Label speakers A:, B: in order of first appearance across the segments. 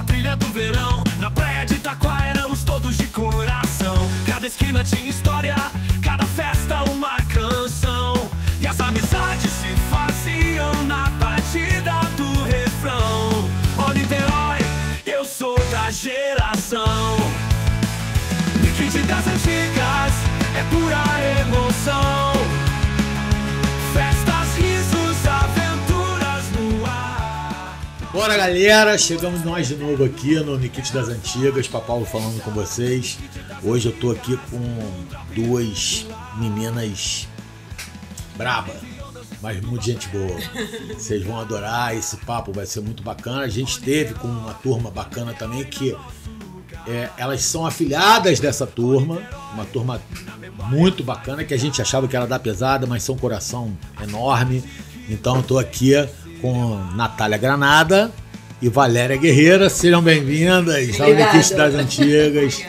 A: a trilha do verão. Na praia de Itaquá éramos todos de coração. Cada esquina tinha história, cada festa uma canção. E as amizades se faziam na batida do refrão. Ó Niterói, eu sou da geração. Niquite das antigas, é pura emoção. Festas, risos, aventuras no ar.
B: Bora, galera, chegamos nós de novo aqui no Niquite das Antigas, Paulo falando com vocês. Hoje eu tô aqui com duas meninas braba, mas muito gente boa. Vocês vão adorar, esse papo vai ser muito bacana. A gente teve com uma turma bacana também que elas são afilhadas dessa turma, uma turma muito bacana que a gente achava que era da pesada, mas são um coração enorme. Então eu tô aqui com Natália Granada e Valéria Guerreira. Sejam bem-vindas ao Niquite das Antigas.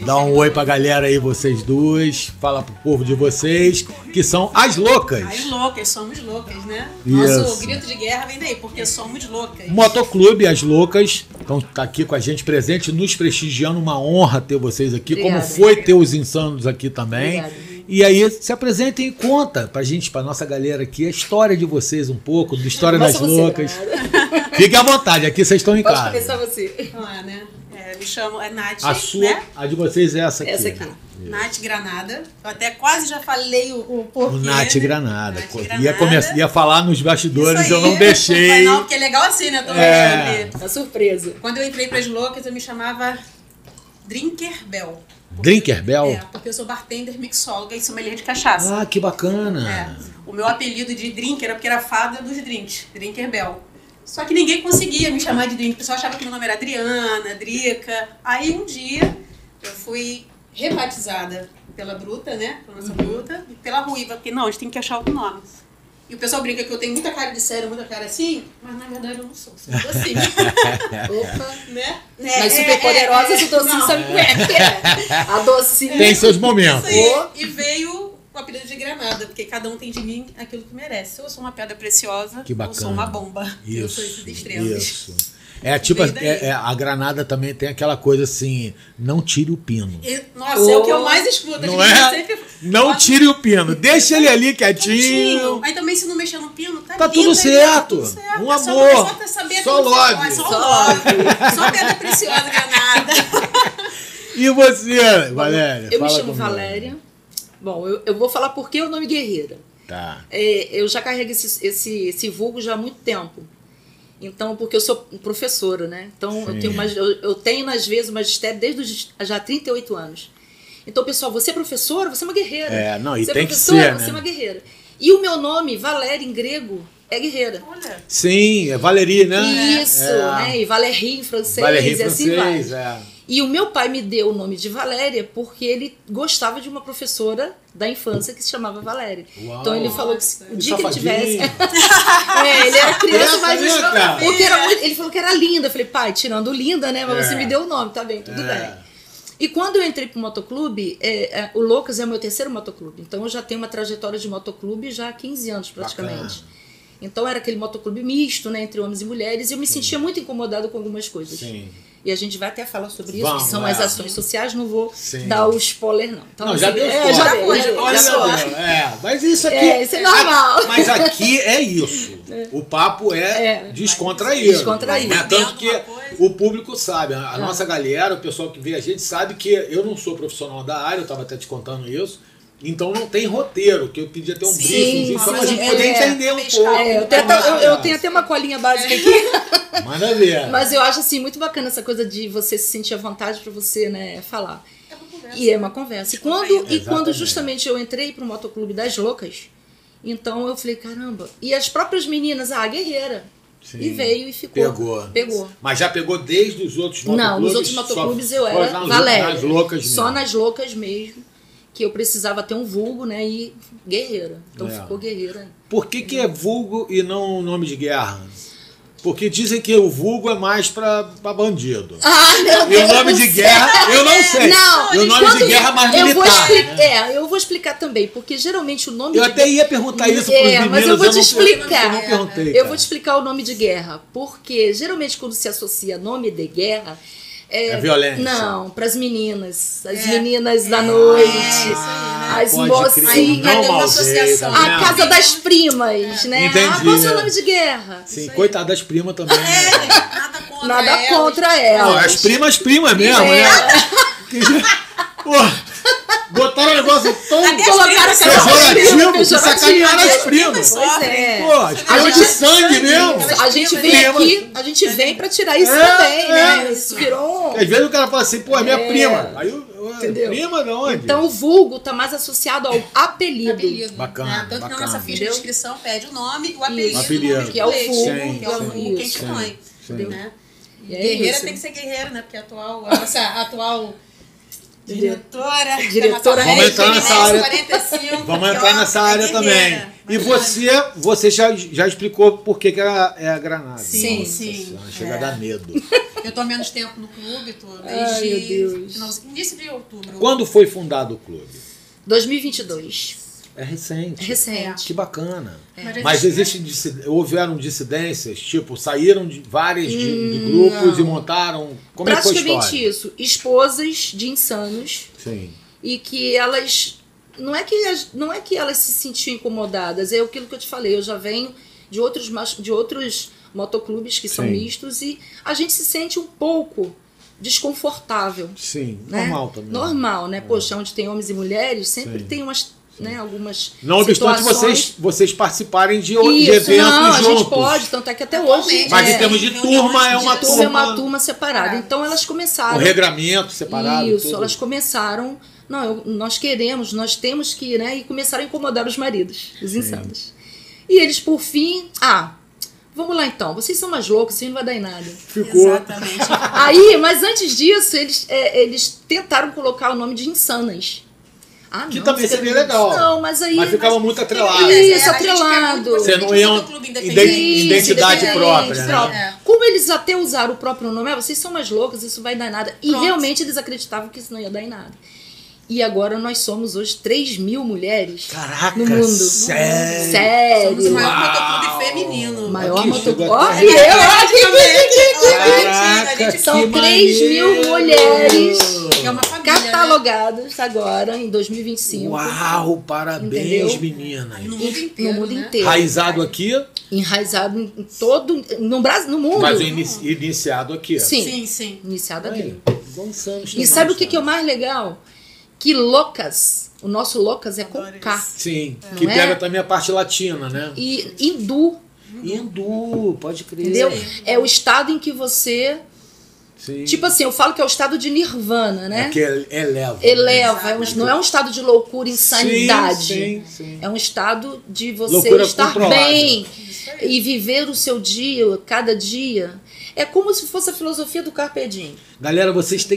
B: Dá um oi pra galera aí, vocês duas. Fala pro povo de vocês, que são as loucas.
C: As loucas, somos loucas, né?
B: Isso.
C: Nosso grito de guerra vem daí, porque somos loucas.
B: Motoclube As Loucas, então tá aqui com a gente presente, nos prestigiando, uma honra ter vocês aqui,
D: Obrigada.
B: como foi ter os Insanos aqui também.
D: Obrigada.
B: E aí, se apresentem e conta pra gente, pra nossa galera aqui, a história de vocês um pouco, da história das loucas. Fiquem à vontade, aqui vocês estão em
D: Pode
B: casa.
D: começar você.
C: Não é, né? Me chamo Nath,
B: A sua,
C: né?
B: a de vocês é essa aqui.
D: Essa aqui.
C: Nath Granada. Eu até quase já falei o porquê.
B: O Nath
C: né?
B: Granada.
C: Nath
B: Ia,
C: Granada.
B: ia falar nos bastidores,
C: Isso aí.
B: eu não deixei.
C: Não, porque é legal assim, né?
D: Tá surpresa.
C: Quando eu entrei para as loucas, eu me chamava Drinkerbell.
B: Drinkerbell?
C: Porque eu sou bartender, mixóloga e sommelier de cachaça.
B: Ah, que bacana.
C: O meu apelido de drink era porque era fada dos drinks, Drinkerbell. Só que ninguém conseguia me chamar de drink. O pessoal achava que meu nome era Adriana, Drica. Aí um dia eu fui rebatizada pela Bruta, né? Pela nossa Bruta, e pela Ruiva, porque não, a gente tem que achar outro nome. E o pessoal brinca que eu tenho muita cara de sério, muita cara assim, mas na verdade eu não sou. Sou assim.
D: Opa.
C: Né?
D: Mas super poderosas, o docinho sabe como é que é. A docinha.
B: Tem seus momentos.
C: Isso aí. E veio o apelido de Granada, porque cada um tem de mim aquilo que merece. Eu sou uma pedra preciosa,
B: Que bacana.
C: eu sou uma bomba. Eu sou esses extremos.
B: Isso. É tipo,
C: Veio daí.
B: a Granada também tem aquela coisa assim, não tire o pino.
C: Nossa, é o que eu mais escuto.
B: Não
C: As meninas
B: é?
C: sempre
B: Não
C: falam,
B: tire o pino, deixa ele ali quietinho.
C: "Quietinho." Aí também se não mexer no pino, tá
B: Tá
C: lindo,
B: tudo
C: aí,
B: certo.
C: Tá tudo certo.
B: Um
C: É só-
B: amor.
C: é só pra saber
B: Só
C: aquilo que você
B: love.
C: faz, Só love. Só pedra preciosa, Granada.
B: E você, Valéria?
D: Eu me
B: Fala
D: chamo
B: comigo.
D: Valéria. Bom, eu vou falar por que o nome Guerreira.
B: Tá.
D: Eu já carrego esse vulgo já há muito tempo. Então, porque eu sou professora, né? Então,
B: Sim.
D: eu tenho, às vezes, o magistério desde já 38 anos. Então, pessoal, você é professora, você é uma guerreira.
B: É, não, e
D: você
B: tem
D: é
B: que
D: professora,
B: ser, né?
D: você é uma guerreira. E o meu nome, Valéria, em grego, é guerreira.
C: Olha.
B: Sim, é Valérie, né?
D: Isso,
B: É.
D: né? E Valérie em francês,
B: Valérie
D: e assim
B: francês,
D: vai.
B: é.
D: E o meu pai me deu o nome de Valéria porque ele gostava de uma professora da infância que se chamava Valéria.
B: Uau.
D: Então ele falou que o dia que ele
B: Safadinho.
D: tivesse. Ele era criança, mas
B: Pensa, né, cara?
D: porque ele falou que era linda. Eu falei, pai, tirando linda, né? Mas
B: É.
D: você me deu o nome, tá bem, tudo
B: É.
D: bem. E quando eu entrei pro motoclube, o Loucas é o meu terceiro motoclube. Então eu já tenho uma trajetória de motoclube já há 15 anos praticamente.
B: Bacana.
D: Então era aquele motoclube misto, né, entre homens e mulheres, e eu me sentia muito incomodada com algumas coisas.
B: Sim.
D: E a gente vai até falar sobre isso,
B: Vamos,
D: que são
B: é.
D: as ações sociais, não vou
B: Sim.
D: dar o spoiler, não. Então,
B: Não, já
D: assim,
B: deu
D: já
B: spoiler.
D: deu,
C: Olha,
D: já deu,
C: olha
D: já
C: só.
D: deu.
B: Mas isso aqui.
D: Isso é normal.
B: Mas aqui é isso. O papo é descontraído.
D: Descontraído.
B: Né? Tanto que
C: Alguma coisa.
B: o público sabe. A nossa galera, o pessoal que vê a gente, sabe que eu não sou profissional da área, eu estava até te contando isso. Então não tem roteiro, que eu podia ter um
C: Sim,
B: briefing, só pra
C: sim,
B: gente poder entender um pouco.
D: Eu tenho até uma colinha básica aqui.
B: Manda ver.
D: Mas eu acho assim muito bacana essa coisa de você se sentir à vontade para você, né, falar. E é uma conversa. E quando
B: Exatamente.
D: justamente eu entrei pro motoclube das loucas, então eu falei, caramba. E as próprias meninas, guerreira.
B: Sim.
D: E veio e ficou.
B: Pegou. Mas já pegou desde os outros motoclubes?
D: Não, nos outros motoclubes eu
B: só
D: era
B: nas
D: Valéria.
B: Nas loucas mesmo.
D: Só nas loucas mesmo. Que eu precisava ter um vulgo, né? E guerreira. Então ficou guerreira.
B: Por que é vulgo e não nome de guerra? Porque dizem que o vulgo é mais pra bandido.
D: Ah, meu
B: E
D: Deus
B: o nome
D: do
B: de
D: céu.
B: guerra, eu não sei.
D: Não,
B: e o nome de guerra é mais militar.
D: Eu vou explicar também, porque geralmente o nome
B: Eu
D: de
B: até ia perguntar isso pros meninos.
D: mas eu vou te explicar.
B: Eu não perguntei,
D: Eu
B: cara.
D: vou te explicar o nome de guerra, porque geralmente quando se associa nome de guerra
B: É violência.
D: Não, para as meninas da noite,
C: isso aí, né?
D: as
B: Pode crer.
D: mocinhas,
C: Não,
B: Não,
C: associação.
B: Malveia,
D: a casa das primas, né?
B: Entendi.
D: Ah, qual é o seu nome de guerra?
B: Sim, coitada das primas também.
C: Nada contra
D: Nada
C: elas.
D: contra
B: Não,
D: elas.
B: as primas mesmo,
D: É.
B: né? Que Pô, botaram o negócio tão
C: Até
D: Colocaram
C: as
D: aquela
B: pejorativo que
D: pejorativo.
B: sacanearam as primas.
D: Pois é.
B: Pô, as primas de sangue mesmo.
D: A gente vem
B: Prima.
D: aqui, a gente vem pra tirar isso
B: É,
D: também, né?
B: é.
D: Isso virou
B: Às vezes o cara fala assim, pô, é minha
D: É.
B: prima. Aí
D: Entendeu?
B: prima de onde?
D: Então o vulgo tá mais associado ao apelido.
B: Bacana,
C: Né? Tanto que
B: bacana.
C: na nossa ficha
D: Entendeu?
C: de inscrição pede o nome, o apelido,
B: Apelido.
C: o nome
D: Que é o
C: leite,
D: vulgo,
B: Sim,
C: que é o
B: sim,
C: vulgo que a gente
B: sim,
C: põe.
B: sim.
C: Né?
D: E é
C: Guerreira
D: isso.
C: tem que ser guerreira, né? Porque a nossa atual diretora
B: Vamos entrar nessa área.
C: 45,
B: Vamos
C: que,
B: entrar
C: ó,
B: nessa
C: é
B: área
C: guerreira.
B: também. E você já explicou por que é a granada.
C: Sim,
B: Nossa
C: sim.
B: Senhora, chega a dar medo.
C: Eu tô há menos tempo no clube, tô
D: Ai,
C: desde
D: meu Deus.
C: início de outubro.
B: Quando foi fundado o clube?
D: 2022.
B: É recente.
D: Recente.
B: Que bacana.
C: Mas
B: Mas houveram dissidências, tipo, saíram de vários de grupos e montaram. Como é que foi a
D: Praticamente
B: história?
D: isso. Esposas de insanos
B: Sim.
D: e que elas não é que elas se sentiam incomodadas, é aquilo que eu te falei, eu já venho de outros motoclubes que são
B: Sim.
D: mistos e a gente se sente um pouco desconfortável,
B: Sim,
D: né?
B: normal também.
D: Normal, né? Poxa, onde tem homens e mulheres, sempre
B: Sim.
D: tem umas, né, algumas
B: Não obstante
D: situações.
B: vocês participarem de
D: Isso,
B: eventos
D: não, a
B: juntos.
D: gente pode, tanto é que até hoje
B: Mas em
C: É,
B: termos de
C: reuniões
B: turma, é
C: de
B: uma
D: turma é uma
B: turma
D: turma separada. Então elas
B: com
D: começaram.
B: regramento separado.
D: Isso,
B: tudo.
D: elas começaram. Não, nós queremos, nós temos que, né? E começaram a incomodar os maridos, os insanos. E eles, por fim, vamos lá então, vocês são mais loucos, vocês não vai dar em nada.
B: Ficou.
C: Exatamente.
D: Aí, mas antes disso, eles tentaram colocar o nome de insanas.
B: Que
D: não,
B: também
D: fica-
B: seria legal.
D: Não, mas aí.
B: Mas ficava muito atrelado.
D: Isso,
C: A gente quer
D: atrelado.
C: muito
B: Você não
C: clube
B: ia
C: independente.
B: identidade
D: Isso,
B: própria, né?
D: própria.
C: É.
D: Como eles até usaram o próprio nome, vocês são mais loucos, isso vai dar em nada. E
C: Pronto.
D: realmente eles acreditavam que isso não ia dar em nada. E agora nós somos hoje 3.000 mulheres
B: Caraca,
D: no mundo.
B: sério?
D: Sério.
C: Somos o maior
B: Uau.
C: motoclube feminino.
D: Maior
B: Aqui,
D: motoclube.
B: chegou
D: Ó,
B: até
D: e eu
B: Caraca,
D: São
B: que
D: 3.000
B: maneiro.
D: mulheres
C: É uma família,
D: catalogadas agora em 2025.
B: Uau, parabéns,
D: Entendeu?
B: meninas.
C: No mundo inteiro,
D: No mundo
C: né?
D: inteiro.
B: Raizado aqui,
D: Enraizado em todo. No Brasil, no mundo.
B: mas iniciado aqui.
D: Sim.
C: Sim, sim.
D: Iniciado aqui.
B: Aí, dançamos
D: E
B: também,
D: sabe o que,
B: sabe?
D: que é o mais legal? Que Locas, o nosso Locas é com
C: Adoro
D: K.
C: isso.
B: Sim,
D: Não
B: que
D: é?
B: pega também a parte latina, né?
D: E hindu,
B: Hindu, pode crer.
D: entendeu? É o estado em que você.
B: Sim.
D: Tipo assim, eu falo que é o estado de nirvana, né?
B: É que eleva.
D: Eleva,
C: Exatamente.
D: não é um estado de loucura, insanidade.
B: Sim, sim.
D: É um estado de você
B: Loucura
D: estar
B: controlada.
D: bem
C: Isso aí.
D: e viver o seu dia, cada dia. É como se fosse a filosofia do Carpe Diem.
B: Galera, vocês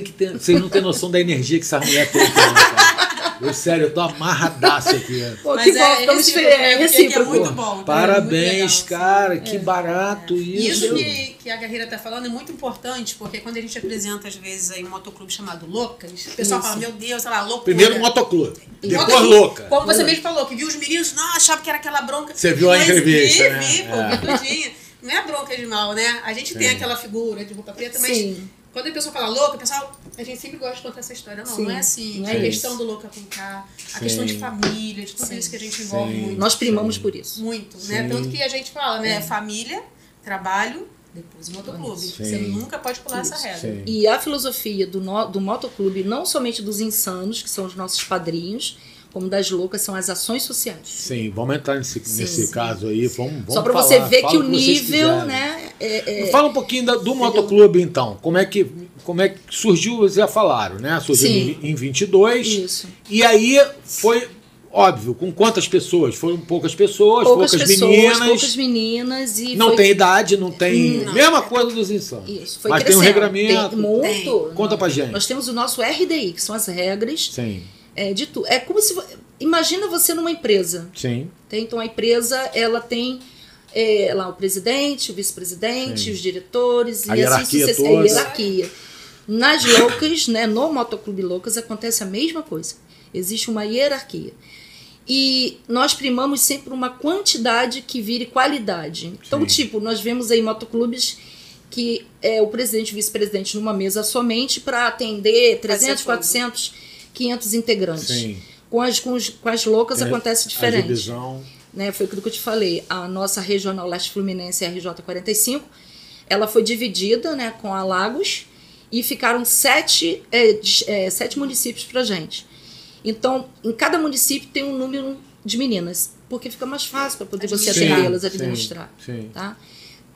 B: não têm noção da energia que essa mulher tem aqui, né, cara? Eu, sério, eu tô amarradaço aqui.
D: Pô,
C: Mas
D: que bom, ficamos
C: recíproco, né? Porque aqui é
D: recíproco.
C: muito bom.
B: Parabéns,
C: muito legal,
B: cara. Que barato
C: Isso
B: isso.
C: que a Guerreira tá falando é muito importante, porque quando a gente apresenta, às vezes, aí um motoclube chamado Loucas, o pessoal
D: Isso.
C: fala, meu Deus, sei lá, loucura.
B: Primeiro motoclube, depois
C: Motoclube,
B: louca.
C: Como você mesmo falou, que viu os meninos, não, achava que era aquela bronca.
B: Você viu a
C: Mas
B: entrevista, né?
C: Vi, pô,
B: É.
C: vi tudinho. Não é bronca de mal, né? A gente tem aquela figura de roupa preta, mas
D: Sim.
C: quando a pessoa fala louca, pessoal, a gente sempre gosta de contar essa história. Não,
D: Sim.
C: não é assim.
D: Não
C: A
D: é
C: questão
D: isso.
C: do louca com K, a
B: Sim.
C: questão de família, de tudo
D: Sim.
C: isso que a gente envolve
B: Sim.
C: muito.
D: Nós primamos por isso.
C: Muito, né?
B: Sim.
C: Tanto que a gente fala, né? Família, trabalho, depois o motoclube.
B: Sim.
C: Você nunca pode pular essa regra.
B: Sim.
D: E a filosofia do motoclube, não somente dos insanos, que são os nossos padrinhos, como das loucas, são as ações sociais.
B: Sim, vamos entrar nesse caso aí. Vamos
D: Só para
B: falar,
D: você ver
B: fala
D: que o
B: vocês
D: nível,
B: quiserem.
D: né?
B: Fala um pouquinho do motoclube, então. Como é que surgiu, vocês já falaram, né? Surgiu
D: Sim.
B: em 22.
D: Isso.
B: E aí foi, óbvio, com quantas pessoas? Foram poucas pessoas, poucas
D: meninas e
B: Não
D: foi-
B: tem idade, não tem...
C: Não.
B: Mesma coisa dos insanos.
D: Isso, foi
B: Mas tem um
D: crescendo.
B: regramento.
D: Tem muito.
B: Conta pra gente.
D: Nós temos o nosso RDI, que são as regras
B: Sim,
D: de tudo. É como se... Imagina você numa empresa.
B: sim.
D: Então a empresa, ela tem lá o presidente, o vice-presidente, os diretores
B: A
D: e
B: hierarquia
D: assim
B: toda.
D: a hierarquia. Nas loucas, né, no Motoclube Loucas acontece a mesma coisa. Existe uma hierarquia. E nós primamos sempre uma quantidade que vire qualidade. Então, tipo, nós vemos aí motoclubes que é o presidente e o vice-presidente numa mesa somente para atender 300, 400, 500 integrantes.
B: Sim.
D: Com as loucas acontece diferente.
B: A divisão.
D: Né, foi aquilo que eu te falei. A nossa regional Leste Fluminense, RJ45, ela foi dividida, né, com a Lagos e ficaram 7 municípios pra gente. Então, em cada município tem um número de meninas, porque fica mais fácil para poder você atendê-las, administrar.
B: Sim.
D: Tá?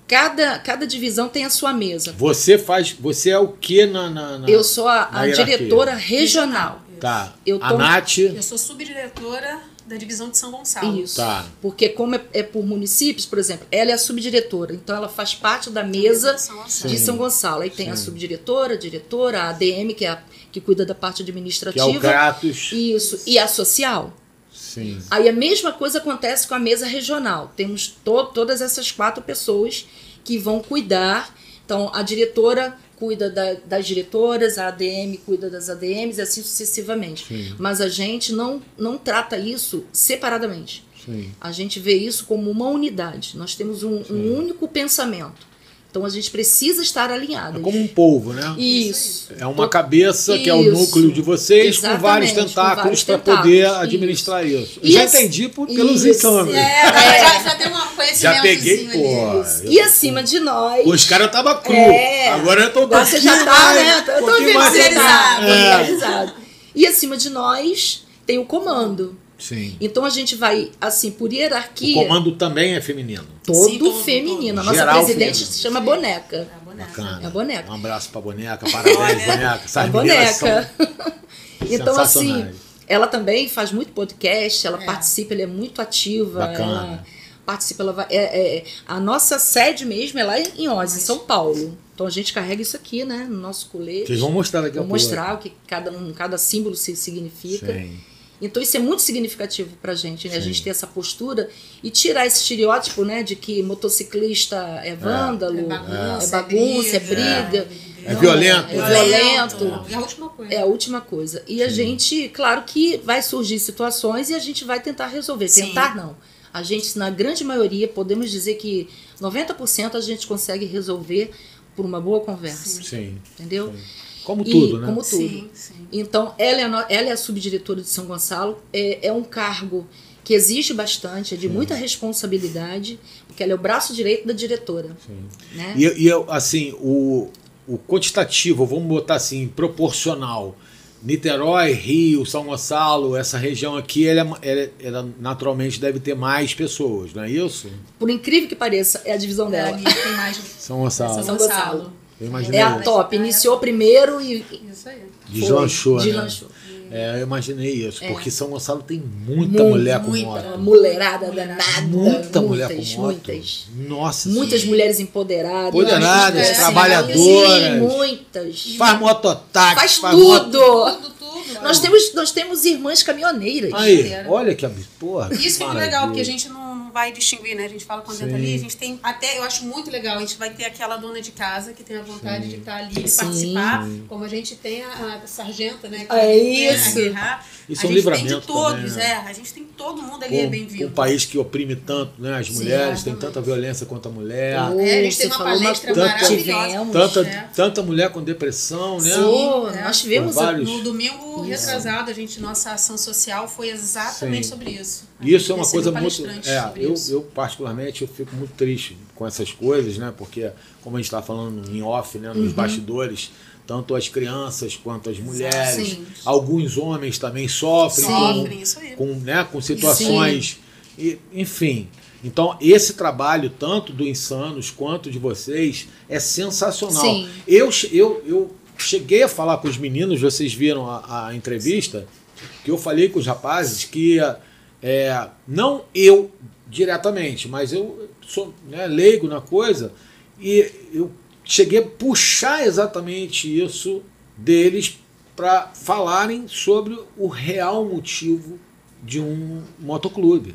D: Cada divisão tem a sua mesa.
B: Você é o que na
D: Eu sou a
B: hierarquia?
D: diretora regional.
B: Tá.
D: Eu
B: A
D: tô-
B: Nath.
C: Eu sou subdiretora da divisão de São Gonçalo.
D: Isso.
B: Tá.
D: Porque como é por municípios, por exemplo, ela é a subdiretora, então ela faz parte da mesa de São Gonçalo. Aí tem a subdiretora, a diretora, a ADM, que é a que cuida da parte
B: Que
D: administrativa.
B: é o Kratos.
D: Isso. E a social.
B: Sim.
D: Aí a mesma coisa acontece com a mesa regional. Temos todas essas 4 pessoas que vão cuidar. Então, a diretora cuida das diretoras, a ADM cuida das ADMs e assim sucessivamente.
B: Sim.
D: Mas a gente não trata isso separadamente.
B: Sim.
D: A gente vê isso como uma unidade. Nós temos um único pensamento. Então, a gente precisa estar alinhado.
B: É como um polvo, né?
D: Isso.
B: É uma cabeça que é o
D: Isso.
B: núcleo de vocês com
D: Exatamente,
B: vários
D: com
B: tentáculos
D: vários
B: para
D: tentáculos.
B: poder
D: Isso.
B: administrar isso. Eu
D: E
B: já
D: assim-
B: entendi pelos
D: Isso.
B: exames.
C: Já tem um conhecimentozinho
B: Já peguei,
C: ali.
B: pô.
D: E acima de nós...
B: Os caras estavam cru.
D: É.
B: Agora eu tô
D: Agora você já tá, né? Eu tô
B: pouquinho mais
C: familiarizado.
D: familiarizado. E acima de nós tem o comando.
B: Sim.
D: Então a gente vai, assim, por
B: O
D: hierarquia,
B: comando também é feminino.
D: todo
C: Sim, todo,
D: feminino. A
C: todo.
D: nossa
B: Geral
D: presidente
B: feminino.
D: se chama Boneca.
B: Bacana.
D: É a boneca.
B: Um abraço pra boneca. Parabéns, boneca. Essas
D: A
B: meninas são
D: boneca. Então, assim,
B: sensacionais.
D: ela também faz muito podcast, ela participa, ela é muito ativa.
B: Bacana.
D: Ela participa, ela vai, a nossa sede mesmo é lá em Oz, em São Paulo. Então a gente carrega isso aqui, né, no nosso colete.
B: Vocês vão mostrar daqui a
D: Vou
B: pouco.
D: mostrar o que cada símbolo significa.
B: Sim.
D: Então isso é muito significativo pra gente, né? A
B: Sim.
D: gente ter essa postura e tirar esse estereótipo, né, de que motociclista é vândalo, é bagunça, é briga.
B: É
D: Não,
B: violento,
D: É
B: né?
D: violento.
C: É a última coisa.
D: É a última coisa. E a gente, claro que vai surgir situações e a gente vai tentar resolver.
C: Sim.
D: Tentar não. A gente, na grande maioria, podemos dizer que 90% a gente consegue resolver por uma boa conversa.
B: Sim.
D: Entendeu?
B: Como
D: E
B: tudo, né?
D: Como tudo.
C: Sim, sim.
D: Então, ela é a subdiretora de São Gonçalo. É um cargo que exige bastante, é de muita responsabilidade, porque ela é o braço direito da diretora. Né?
B: E assim, o quantitativo, vamos botar assim, proporcional. Niterói, Rio, São Gonçalo, essa região aqui, ela naturalmente deve ter mais pessoas, não é isso?
D: Por incrível que pareça, é a divisão dela.
C: Ali tem mais
B: São Gonçalo.
D: São Gonçalo.
B: Eu imaginei.
D: É a top. Iniciou primeiro e
C: Isso aí.
B: Deslanchou, né?
D: deslanchou.
B: É, eu imaginei isso, porque São Gonçalo tem muita mulher com
C: muita.
B: moto.
D: Mulherada danada.
B: Muita mulher com moto.
D: Muitas.
B: Nossa
D: Muitas
B: Senhora.
D: mulheres empoderadas.
B: Empoderadas,
C: Sim,
B: trabalhadoras.
D: Sim, muitas.
B: Faz mototáxi,
D: Faz
B: moto.
D: tudo.
C: Tudo.
D: Nós temos irmãs caminhoneiras.
B: Aí, olha que absurdo. Porra,
C: Isso que é
B: maravilha.
C: legal, porque a gente não vai distinguir, né? A gente fala quando entra ali, a gente tem. Até eu acho muito legal, a gente vai ter aquela dona de casa que tem a vontade de estar ali, de
D: Sim.
C: participar, como a gente tem a sargenta, né? Que
D: É
C: vem
D: isso.
C: a guerrar.
B: Isso é
C: a
B: um
C: gente tem
B: livramento
C: de todos,
B: também, né?
C: A gente tem todo mundo ali, é
B: Com
C: bem-vindo.
B: um país que oprime tanto, né? As mulheres, tem tanta violência contra a mulher.
D: Oh,
C: É, a gente tem
D: você
C: uma
D: falou
C: palestra
B: tanta-
C: maravilhosa.
B: Tanta mulher com depressão, né?
D: Oh,
C: Sim,
D: nós tivemos
B: Por vários-
C: No domingo retrasado, nossa ação social foi exatamente
B: Sim.
C: sobre isso.
B: E isso é uma
C: Recebeu
B: coisa muito.
C: palestrantes sobre isso.
B: Eu particularmente eu fico muito triste com essas coisas, né? Porque, como a gente está falando em off, né? Nos bastidores, tanto as crianças quanto as mulheres,
D: Sim.
B: alguns homens também sofrem
C: Sofrem, isso aí.
B: com situações. E, enfim. Então, esse trabalho, tanto do Insanos quanto de vocês, é sensacional.
D: Sim.
B: Eu cheguei a falar com os meninos, vocês viram a entrevista, que eu falei com os rapazes que, não eu diretamente, mas eu sou, né, leigo na coisa, e eu cheguei a puxar exatamente isso deles para falarem sobre o real motivo de um motoclube.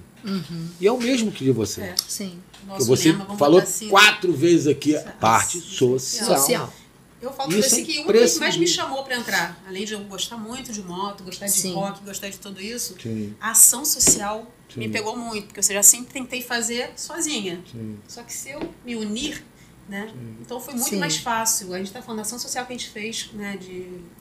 B: E é o mesmo que de você.
C: É.
D: Sim.
C: Nosso
B: Você
C: lema, vamos
B: falou
C: botar assim,
B: 4 vezes aqui, parte social.
D: Social.
C: Eu falo
B: Isso
C: assim
B: é
C: que uma coisa que mais me
B: imprescindível.
C: chamou para entrar, além de eu gostar muito de moto, gostar de
D: Sim.
C: rock, gostar de tudo isso,
B: Sim.
C: a ação social
B: Sim.
C: me pegou muito, porque eu já sempre tentei fazer sozinha.
B: Sim.
C: Só que se eu me unir, né? Então foi muito
D: Sim.
C: mais fácil. A gente está falando da ação social que a gente fez, né?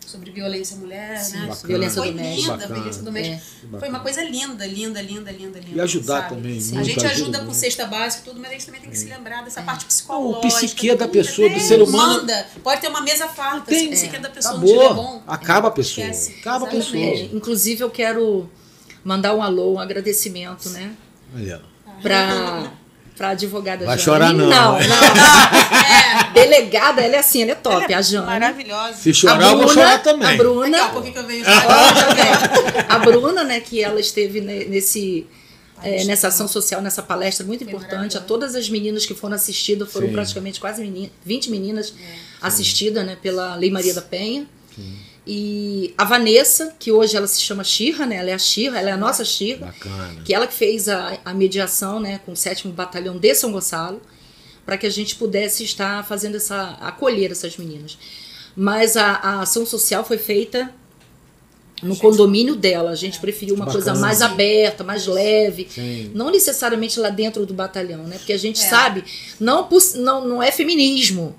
C: sobre violência à mulher,
D: Sim,
C: né?
B: bacana.
D: violência
C: Foi
D: doméstica.
C: linda, violência doméstica.
B: É.
C: Foi uma coisa linda.
B: E ajudar
C: sabe?
B: também.
D: Sim.
C: A gente ajuda
B: ajuda
C: com
B: muito.
C: cesta básica e tudo, mas a gente também tem que se lembrar dessa parte
B: Não,
C: psicológica.
B: o psique da
C: tudo,
B: pessoa, do
C: né?
B: ser humano.
C: Manda. Pode ter uma mesa farta,
B: Tem.
C: se o psique da pessoa não estiver
B: Acabou.
C: bom.
B: Acaba a pessoa.
C: esquece.
B: Acaba a
C: Exatamente.
B: pessoa.
D: Inclusive, eu quero mandar um alô, um agradecimento, né?
B: Olha.
D: Pra advogada
B: Vai
D: Jane.
B: chorar não,
D: Não,
B: né?
C: É,
D: Delegada, ela é assim, ela é top,
C: ela é
D: a Jane.
C: maravilhosa.
B: Se chorar, eu vou chorar também.
D: A Bruna,
C: Daqui a pouco que eu venho
D: a Bruna, né, que ela esteve nessa ação social, nessa palestra muito
C: Foi
D: importante. A
C: maravilhosa.
D: todas as meninas que foram assistidas, foram
B: Sim.
D: praticamente quase 20 meninas assistidas, né, pela Lei Maria da Penha. E a Vanessa, que hoje ela se chama Xirra, né? Ela é a Xirra, ela é a nossa Xirra.
B: Bacana.
D: Que ela que fez a mediação, né, com o 7º Batalhão de São Gonçalo, para que a gente pudesse estar fazendo acolher essas meninas. Mas a ação social foi feita no condomínio dela. A gente preferiu uma
B: Bacana.
D: coisa mais aberta, mais leve,
B: Sim.
D: não necessariamente lá dentro do batalhão, né? Porque a gente sabe, não é feminismo.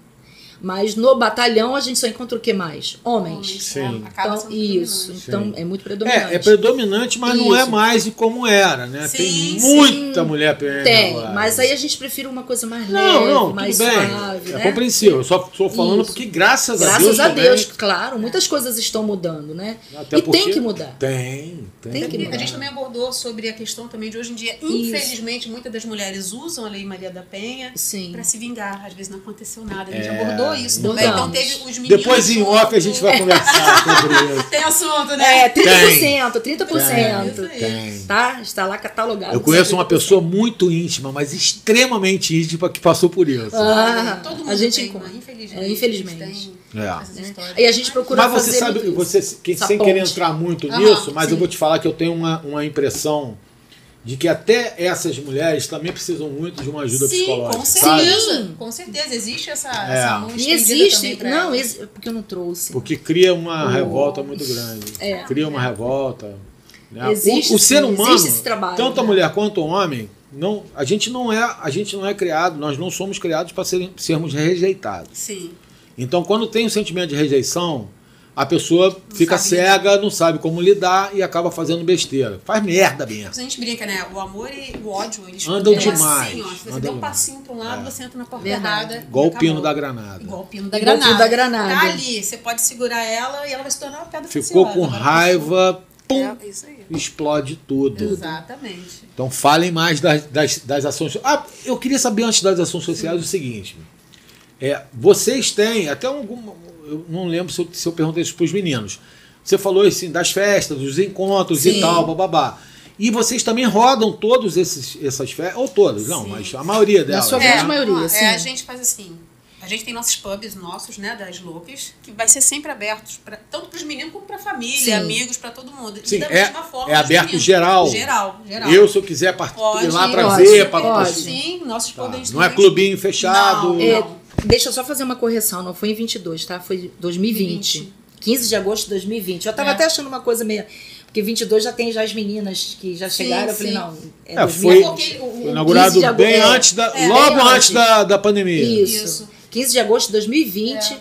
D: Mas no batalhão a gente só encontra o que mais? Homens.
B: Sim.
C: Acaba
D: Então,
C: sendo
D: isso.
C: predominante.
D: Então, é muito predominante.
B: É predominante, mas não é
D: Isso.
B: mais de como era, né?
C: Sim,
B: Tem
C: sim.
B: muita mulher PM
D: Tem,
B: agora.
D: mas aí a gente prefere uma coisa mais
B: Não,
D: leve,
B: não,
D: mais
B: tudo bem.
D: suave,
B: É
D: né?
B: compreensível. Eu só estou falando
D: Isso.
B: porque, graças a Deus.
D: Graças a Deus,
B: também,
D: claro, muitas coisas estão mudando, né?
B: até
D: E
B: porque
D: tem que mudar.
B: Tem
D: Tem que
C: E
D: mudar.
C: a gente também abordou sobre a questão também de hoje em dia. Infelizmente, muitas das mulheres usam a Lei Maria da Penha
D: Sim.
C: para se vingar. Às vezes não aconteceu nada. A gente abordou isso
D: abordamos.
C: também. Então teve os meninos.
B: Depois em off a gente vai conversar sobre isso.
C: Tem assunto, né?
D: É, 30%, 30%.
C: Isso aí.
B: Tem.
D: Tá? Está lá catalogado.
B: Eu conheço uma
D: 30%.
B: pessoa muito íntima, mas extremamente íntima, que passou por isso.
D: Ah,
C: Todo mundo
D: a gente
C: tem,
D: encontra.
C: né? Infelizmente.
D: É, infelizmente.
C: Tem
B: É.
C: essas histórias.
D: E a gente procura
B: Mas você
D: fazer
B: sabe,
D: muito
B: você,
D: isso.
B: sem
D: Essa
B: querer
D: ponte.
B: entrar muito
C: Aham,
B: nisso, mas
C: sim.
B: eu vou te falar que eu tenho uma impressão de que até essas mulheres também precisam muito de uma ajuda
C: Sim,
B: psicológica.
C: com
B: sabe?
C: certeza. Com certeza. Existe essa mão
D: E
C: estendida
D: existe.
C: também pra
D: Não,
C: elas.
D: porque eu não trouxe.
B: Porque cria uma revolta muito grande.
D: É.
B: Cria uma revolta. Né?
D: Existe,
B: o ser
D: sim,
B: humano,
D: existe esse trabalho,
B: tanto a
D: né?
B: mulher quanto o homem, a gente não é criado, nós não somos criados para sermos rejeitados.
C: Sim.
B: Então, quando tem um sentimento de rejeição, a pessoa fica
C: sabe
B: cega, não sabe como lidar e acaba fazendo besteira. Faz merda mesmo.
C: A gente brinca, né? O amor e o ódio, eles
B: Andam
C: é
B: demais,
C: Assim, ó, se você
B: andam
C: der um
B: demais.
C: passinho para um lado, você entra na porta
D: Verdade.
C: errada.
B: Igual
C: e
B: o pino
C: acabou.
B: da granada.
C: Igual o pino da
D: Igual o
C: granada.
D: pino da granada.
C: Tá ali, você pode segurar ela e ela vai se tornar uma pedra
B: Ficou
C: preciosa.
B: com
C: Agora,
B: raiva, pum,
C: É isso aí.
B: explode tudo.
C: Exatamente.
B: Então falem mais das ações. Ah, eu queria saber antes das ações sociais o seguinte. Vocês têm, até eu não lembro se eu perguntei isso para os meninos. Você falou assim, das festas, dos encontros e
D: Sim.
B: tal, bababá. E vocês também rodam todas essas festas, ou todas, não,
C: Sim.
B: mas a maioria delas.
D: sua
B: né?
D: grande maioria,
C: ó,
D: sim.
C: a gente faz assim. A gente tem nossos pubs nossos, né, das loucas, que vai ser sempre abertos tanto para os meninos como para a família,
D: Sim.
C: amigos, para todo mundo.
B: Sim,
C: e da mesma forma
B: é
C: os
B: aberto
C: meninos.
B: geral.
C: Geral.
B: Eu, se eu quiser
C: Pode,
B: ir lá para
D: pode,
B: ver, para
D: pode.
C: Sim, nossos pubs.
B: Não é clubinho fechado.
C: Não,
D: É,
C: não.
D: deixa eu só fazer uma correção, não foi em 22, tá? Foi 2020. 15 de agosto de 2020. Eu tava
C: É.
D: até achando uma coisa meio... Porque 22 já tem as meninas que já chegaram. Eu falei,
C: sim.
D: não,
B: Foi
D: 2020.
B: foi inaugurado
D: 15 de
B: bem
D: agosto,
B: antes
D: bem
B: logo antes
D: antes.
B: da pandemia.
D: Isso. 15 de agosto de 2020,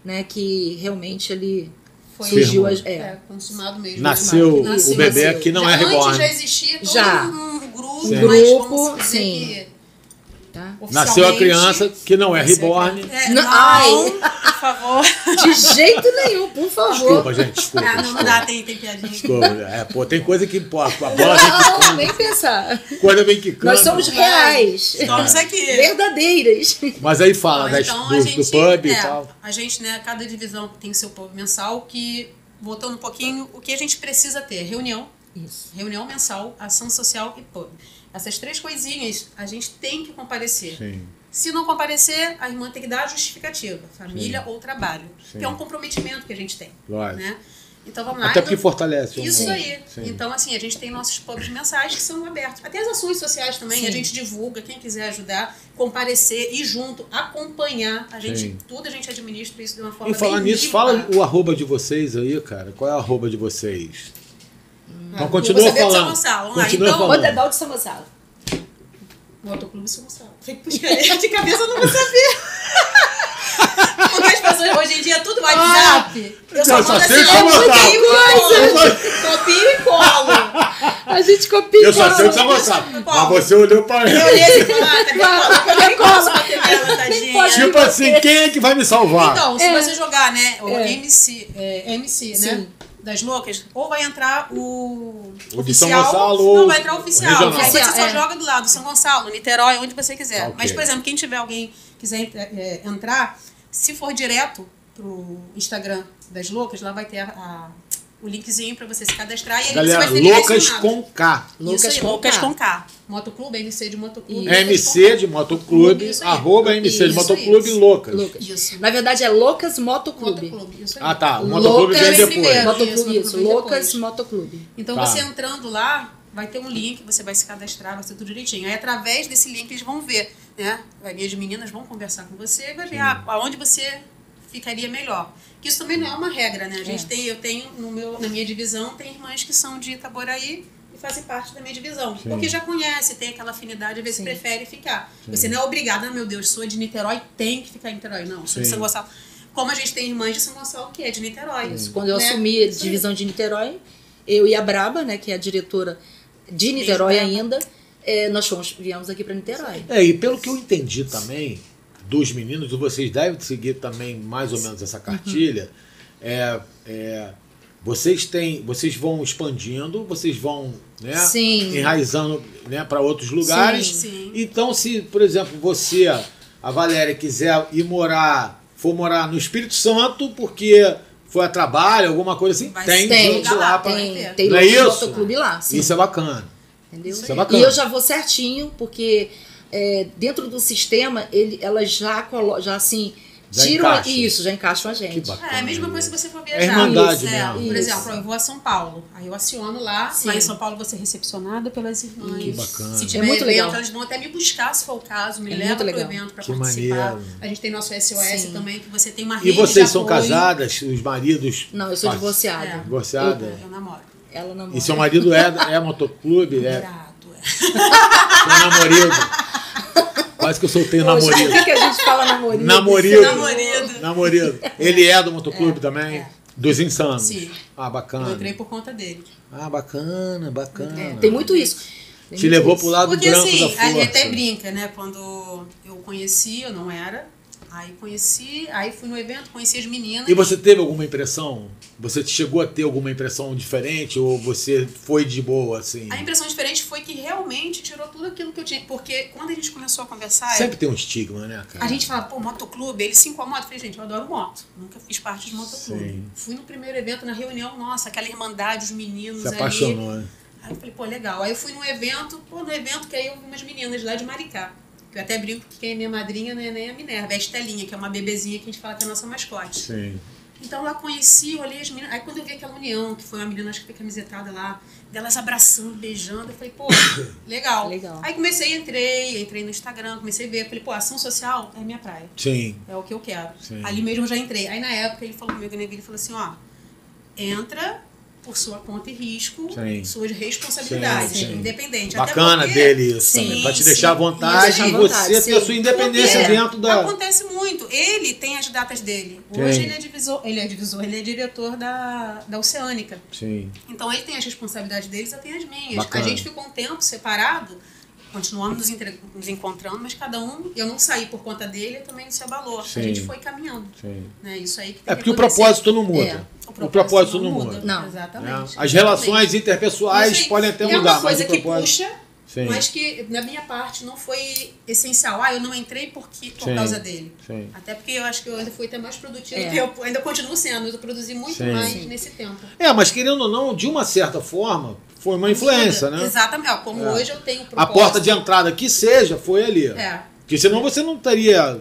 D: né? Que realmente ele
C: Foi
D: surgiu...
C: consumado mesmo.
B: Nasceu
C: Nasceu.
B: o bebê
D: Nasceu.
B: que não
C: Já
B: é
C: Antes
B: reborn.
C: já existia todo
D: Já.
C: um grupo,
B: Sim.
C: mas
D: Grupo,
C: vamos dizer
D: sim.
C: que
D: Tá?
B: Nasceu a
C: oficialmente,
B: criança que não é
C: nasceu a
B: reborn.
C: criança.
D: Não,
C: Não,
D: ai.
C: por favor.
D: De jeito nenhum, por favor.
B: Desculpa, gente, desculpa.
C: Ah, não
B: desculpa.
C: dá, tem piadinha.
B: Desculpa. Tem coisa que importa. A bola vem
D: Não,
B: quicando,
D: nem pensar.
B: a coisa vem quicando.
D: Nós somos reais.
C: Estamos aqui.
D: Verdadeiras.
B: Mas aí fala
C: Então, a
B: do
C: gente,
B: pub e tal.
C: A gente, né, cada divisão tem seu pub mensal que, voltando um pouquinho, o que a gente precisa ter? Reunião,
D: Isso.
C: reunião mensal, ação social e pub. Essas três coisinhas a gente tem que comparecer.
B: Sim.
C: Se não comparecer, a irmã tem que dar a justificativa, família
B: Sim.
C: ou trabalho.
B: Sim.
C: Que é um comprometimento que a gente tem.
B: Lógico.
C: Né? Então vamos lá.
B: Até porque fortalece.
C: Isso
B: um-
C: aí.
B: Sim.
C: Então, assim, a gente tem nossos pubs mensais que são abertos. Até as ações sociais também,
D: Sim.
C: a gente divulga, quem quiser ajudar, comparecer, ir junto, acompanhar. A gente,
B: Sim.
C: tudo a gente administra isso de uma forma
B: E falar
C: bem
B: nisso,
C: limpa.
B: fala o arroba de vocês aí, cara. Qual é o arroba de vocês? Então
C: Eu
B: continua
C: vou saber de São
B: falando.
C: Gonçalo. Vamos lá.
B: Continua
C: Então,
B: falando.
D: Montedal de São Gonçalo.
C: Motoclube São Gonçalo. Tem que buscar de cabeça, eu não vou saber. Porque as pessoas hoje em dia é tudo WhatsApp. Eu só
B: Eu só
C: mando
B: sei
C: assim,
B: São
C: copio
B: Gonçalo.
C: e colo. Copio e colo.
D: A gente copia.
B: Eu só sei o que São Gonçalo. Mas você olhou pra
C: Eu
B: ela.
C: olhei assim e falei, cadê a cola? Eu nem
D: cola.
C: posso bater nela,
D: Nem
C: tadinha.
D: pode.
B: Tipo assim, quem é que vai me salvar?
C: Então, se
D: É.
C: você jogar, né, o
D: É.
C: MC, né,
D: Sim.
C: das loucas, ou vai entrar o
B: O de São
C: oficial,
B: Gonçalo
C: não,
B: ou
C: vai entrar o
B: o
C: oficial.
B: regional.
C: Aí você só
D: É.
C: joga do lado, São Gonçalo, Niterói, onde você quiser.
B: Ok.
C: Mas, por exemplo, quem tiver alguém quiser entrar, se for direto pro Instagram das loucas, lá vai ter o linkzinho pra você se cadastrar e aí
B: Galera,
C: você vai ser
B: loucas
C: direcionado.
B: com K.
C: Isso aí,
D: com
C: Loucas
D: K.
C: com K. Motoclube, MC de Motoclube.
D: Isso.
B: MC de Motoclube,
C: Isso aí.
B: arroba MC de
C: Isso,
B: Motoclube
C: isso.
B: Loucas.
D: Lucas.
C: Isso.
D: Na verdade é Loucas Motoclube.
C: Motoclube, isso aí.
B: Ah, tá. O Motoclube
D: Loucas
B: vem depois.
C: primeiro.
D: Motoclube,
C: Isso,
D: isso.
C: Motoclube
D: Loucas
C: depois.
D: Motoclube.
C: Então
B: Tá.
C: você entrando lá, vai ter um link, você vai se cadastrar, vai ser tudo direitinho. Aí através desse link eles vão ver, né? Aí as meninas vão conversar com você e vai ver aonde você ficaria melhor. Que isso também não é uma regra, né? A gente eu tenho na minha divisão, tem irmãs que são de Itaboraí e fazem parte da minha divisão.
B: Sim.
C: Porque já conhece, tem aquela afinidade, às vezes
D: Sim.
C: prefere ficar. Você não é obrigada, meu Deus, sou de Niterói, tem que ficar em Niterói. Não, sou de
B: Sim.
C: São Gonçalo. Como a gente tem irmãs de São Gonçalo que é de Niterói.
D: Quando eu
C: né?
D: assumi a
C: Isso aí.
D: divisão de Niterói, eu e a Braba, né, que é a diretora de Niterói
C: Braba.
D: ainda, nós viemos aqui para Niterói.
B: E pelo que eu entendi também dos meninos, e vocês devem seguir também mais ou menos essa cartilha, vocês vão expandindo, vocês vão, né,
D: Sim.
B: enraizando, né, para outros lugares.
C: Sim.
B: Então, se, por exemplo, você, a Valéria, quiser for morar no Espírito Santo, porque foi a trabalho, alguma coisa assim,
C: Vai
B: tem
C: ser.
B: gente
C: Tem,
B: lá para.
D: Tem
B: Não é
D: Loucas
B: isso?
D: Motoclube lá, sim.
B: Isso é bacana.
D: Entendeu?
B: Isso é bacana.
D: E eu já vou certinho, porque dentro do sistema, elas já assim,
B: Já
D: tiram
B: encaixam.
D: isso, já encaixam a gente.
B: Que bacana.
C: É a mesma coisa se você for viajar.
B: É irmandade
C: Isso,
B: mesmo.
C: Por
D: Isso.
C: exemplo, eu vou a São Paulo. Aí eu aciono lá.
D: Sim.
C: Lá em São Paulo vou ser recepcionada pelas irmãs.
B: Que bacana.
C: Se tiver
D: É muito
C: evento,
D: legal.
C: elas vão até me buscar, se for o caso. Me
D: É
C: levam
D: muito
C: pro
D: legal.
C: evento para
B: Que
C: participar.
B: maneiro.
C: A gente tem nosso SOS
D: Sim.
C: também, que você tem uma
B: E
C: rede
B: vocês
C: de
B: são
C: apoio.
B: casadas? Os maridos?
D: Não, eu sou
B: faz-
D: divorciada.
C: É.
B: Divorciada?
C: Eu namoro.
D: Ela namora.
B: E seu marido é motoclube? É
C: Irado,
B: seu namorado? Quase que eu soltei o
D: Poxa,
B: namorado.
D: por que a gente fala namorido?
B: Namorido.
C: Namorido.
B: Namorido. Ele é do motoclube também?
C: é.
B: Dos insanos?
C: Sim.
B: Ah, bacana.
C: Eu entrei por conta dele.
B: Ah, bacana, bacana.
D: Tem muito isso. Tem
B: Te
D: muito
B: levou
D: isso.
B: pro lado
C: Porque
B: branco
C: assim,
B: da
C: a gente
B: força.
C: até brinca, né? Quando eu conheci, eu não era. Aí conheci, aí fui no evento, conheci as meninas.
B: E você teve alguma impressão? Você chegou a ter alguma impressão diferente? Ou você foi de boa, assim?
C: A impressão diferente foi que realmente tirou tudo aquilo que eu tinha. Porque quando a gente começou a conversar,
B: Sempre tem um estigma, né, cara?
C: a gente fala, pô, motoclube, ele se incomoda. Eu falei, gente, eu adoro moto. Nunca fiz parte de motoclube.
B: Sim.
C: Fui no primeiro evento, na reunião, nossa, aquela irmandade, os meninos
B: Se
C: ali.
B: apaixonou, né?
C: Aí eu falei, pô, legal. Aí eu fui num evento, que aí eu vi umas meninas lá de Maricá. Que eu até brinco que quem é minha madrinha não é nem a Minerva, é a Estelinha, que é uma bebezinha que a gente fala que é a nossa mascote.
B: Sim.
C: Então lá conheci, olhei as meninas. Aí quando eu vi aquela união, que foi uma menina, acho que foi camisetada lá, delas abraçando, beijando, eu falei, pô, legal.
D: Legal.
C: Aí entrei no Instagram, comecei a ver, falei, pô, ação social é minha praia.
B: Sim.
C: É o que eu quero.
B: Sim.
C: Ali mesmo eu já entrei. Aí na época ele falou comigo, ele falou assim, ó, entra por sua conta e risco,
B: Sim.
C: suas responsabilidades,
B: Sim, sim.
C: independente.
B: Bacana
C: Até porque,
B: dele isso
C: sim,
B: também. Pra te
C: sim.
B: deixar à vontade
C: Isso
B: e
C: aí.
B: você ter a
D: sim.
B: sua independência
C: Porque
B: dentro da...
C: acontece muito. Ele tem as datas dele. Hoje ele é diretor da Oceânica.
B: Sim.
C: Então ele tem as responsabilidades deles, eu tenho as minhas.
B: Bacana.
C: A gente ficou um tempo separado, continuamos nos encontrando, mas cada um, eu não saí por conta dele, também não se abalou.
B: Sim.
C: A gente foi caminhando.
B: Sim.
C: Né? Isso aí que tem
B: É
C: que
B: porque o
C: acontecer.
B: propósito não muda.
C: É,
B: O propósito não muda.
D: Não.
C: Exatamente.
B: Né? As relações interpessoais
C: Isso aí
B: podem até
C: é
B: mudar,
C: uma coisa
B: mas o
C: que
B: propósito...
C: puxa,
B: Sim.
C: mas que da minha parte não foi essencial. Eu não entrei por
B: Sim.
C: causa dele.
B: Sim.
C: Até porque eu acho que eu ainda fui até mais produtiva
D: É.
C: que eu ainda continuo sendo. Eu produzi muito
B: Sim.
C: mais
B: Sim.
C: nesse tempo.
B: Mas querendo ou não, de uma certa forma, foi uma influência, né?
C: Exatamente. Ó, como hoje eu tenho
B: A porta de entrada que seja, foi ali.
C: É.
B: Porque senão você não teria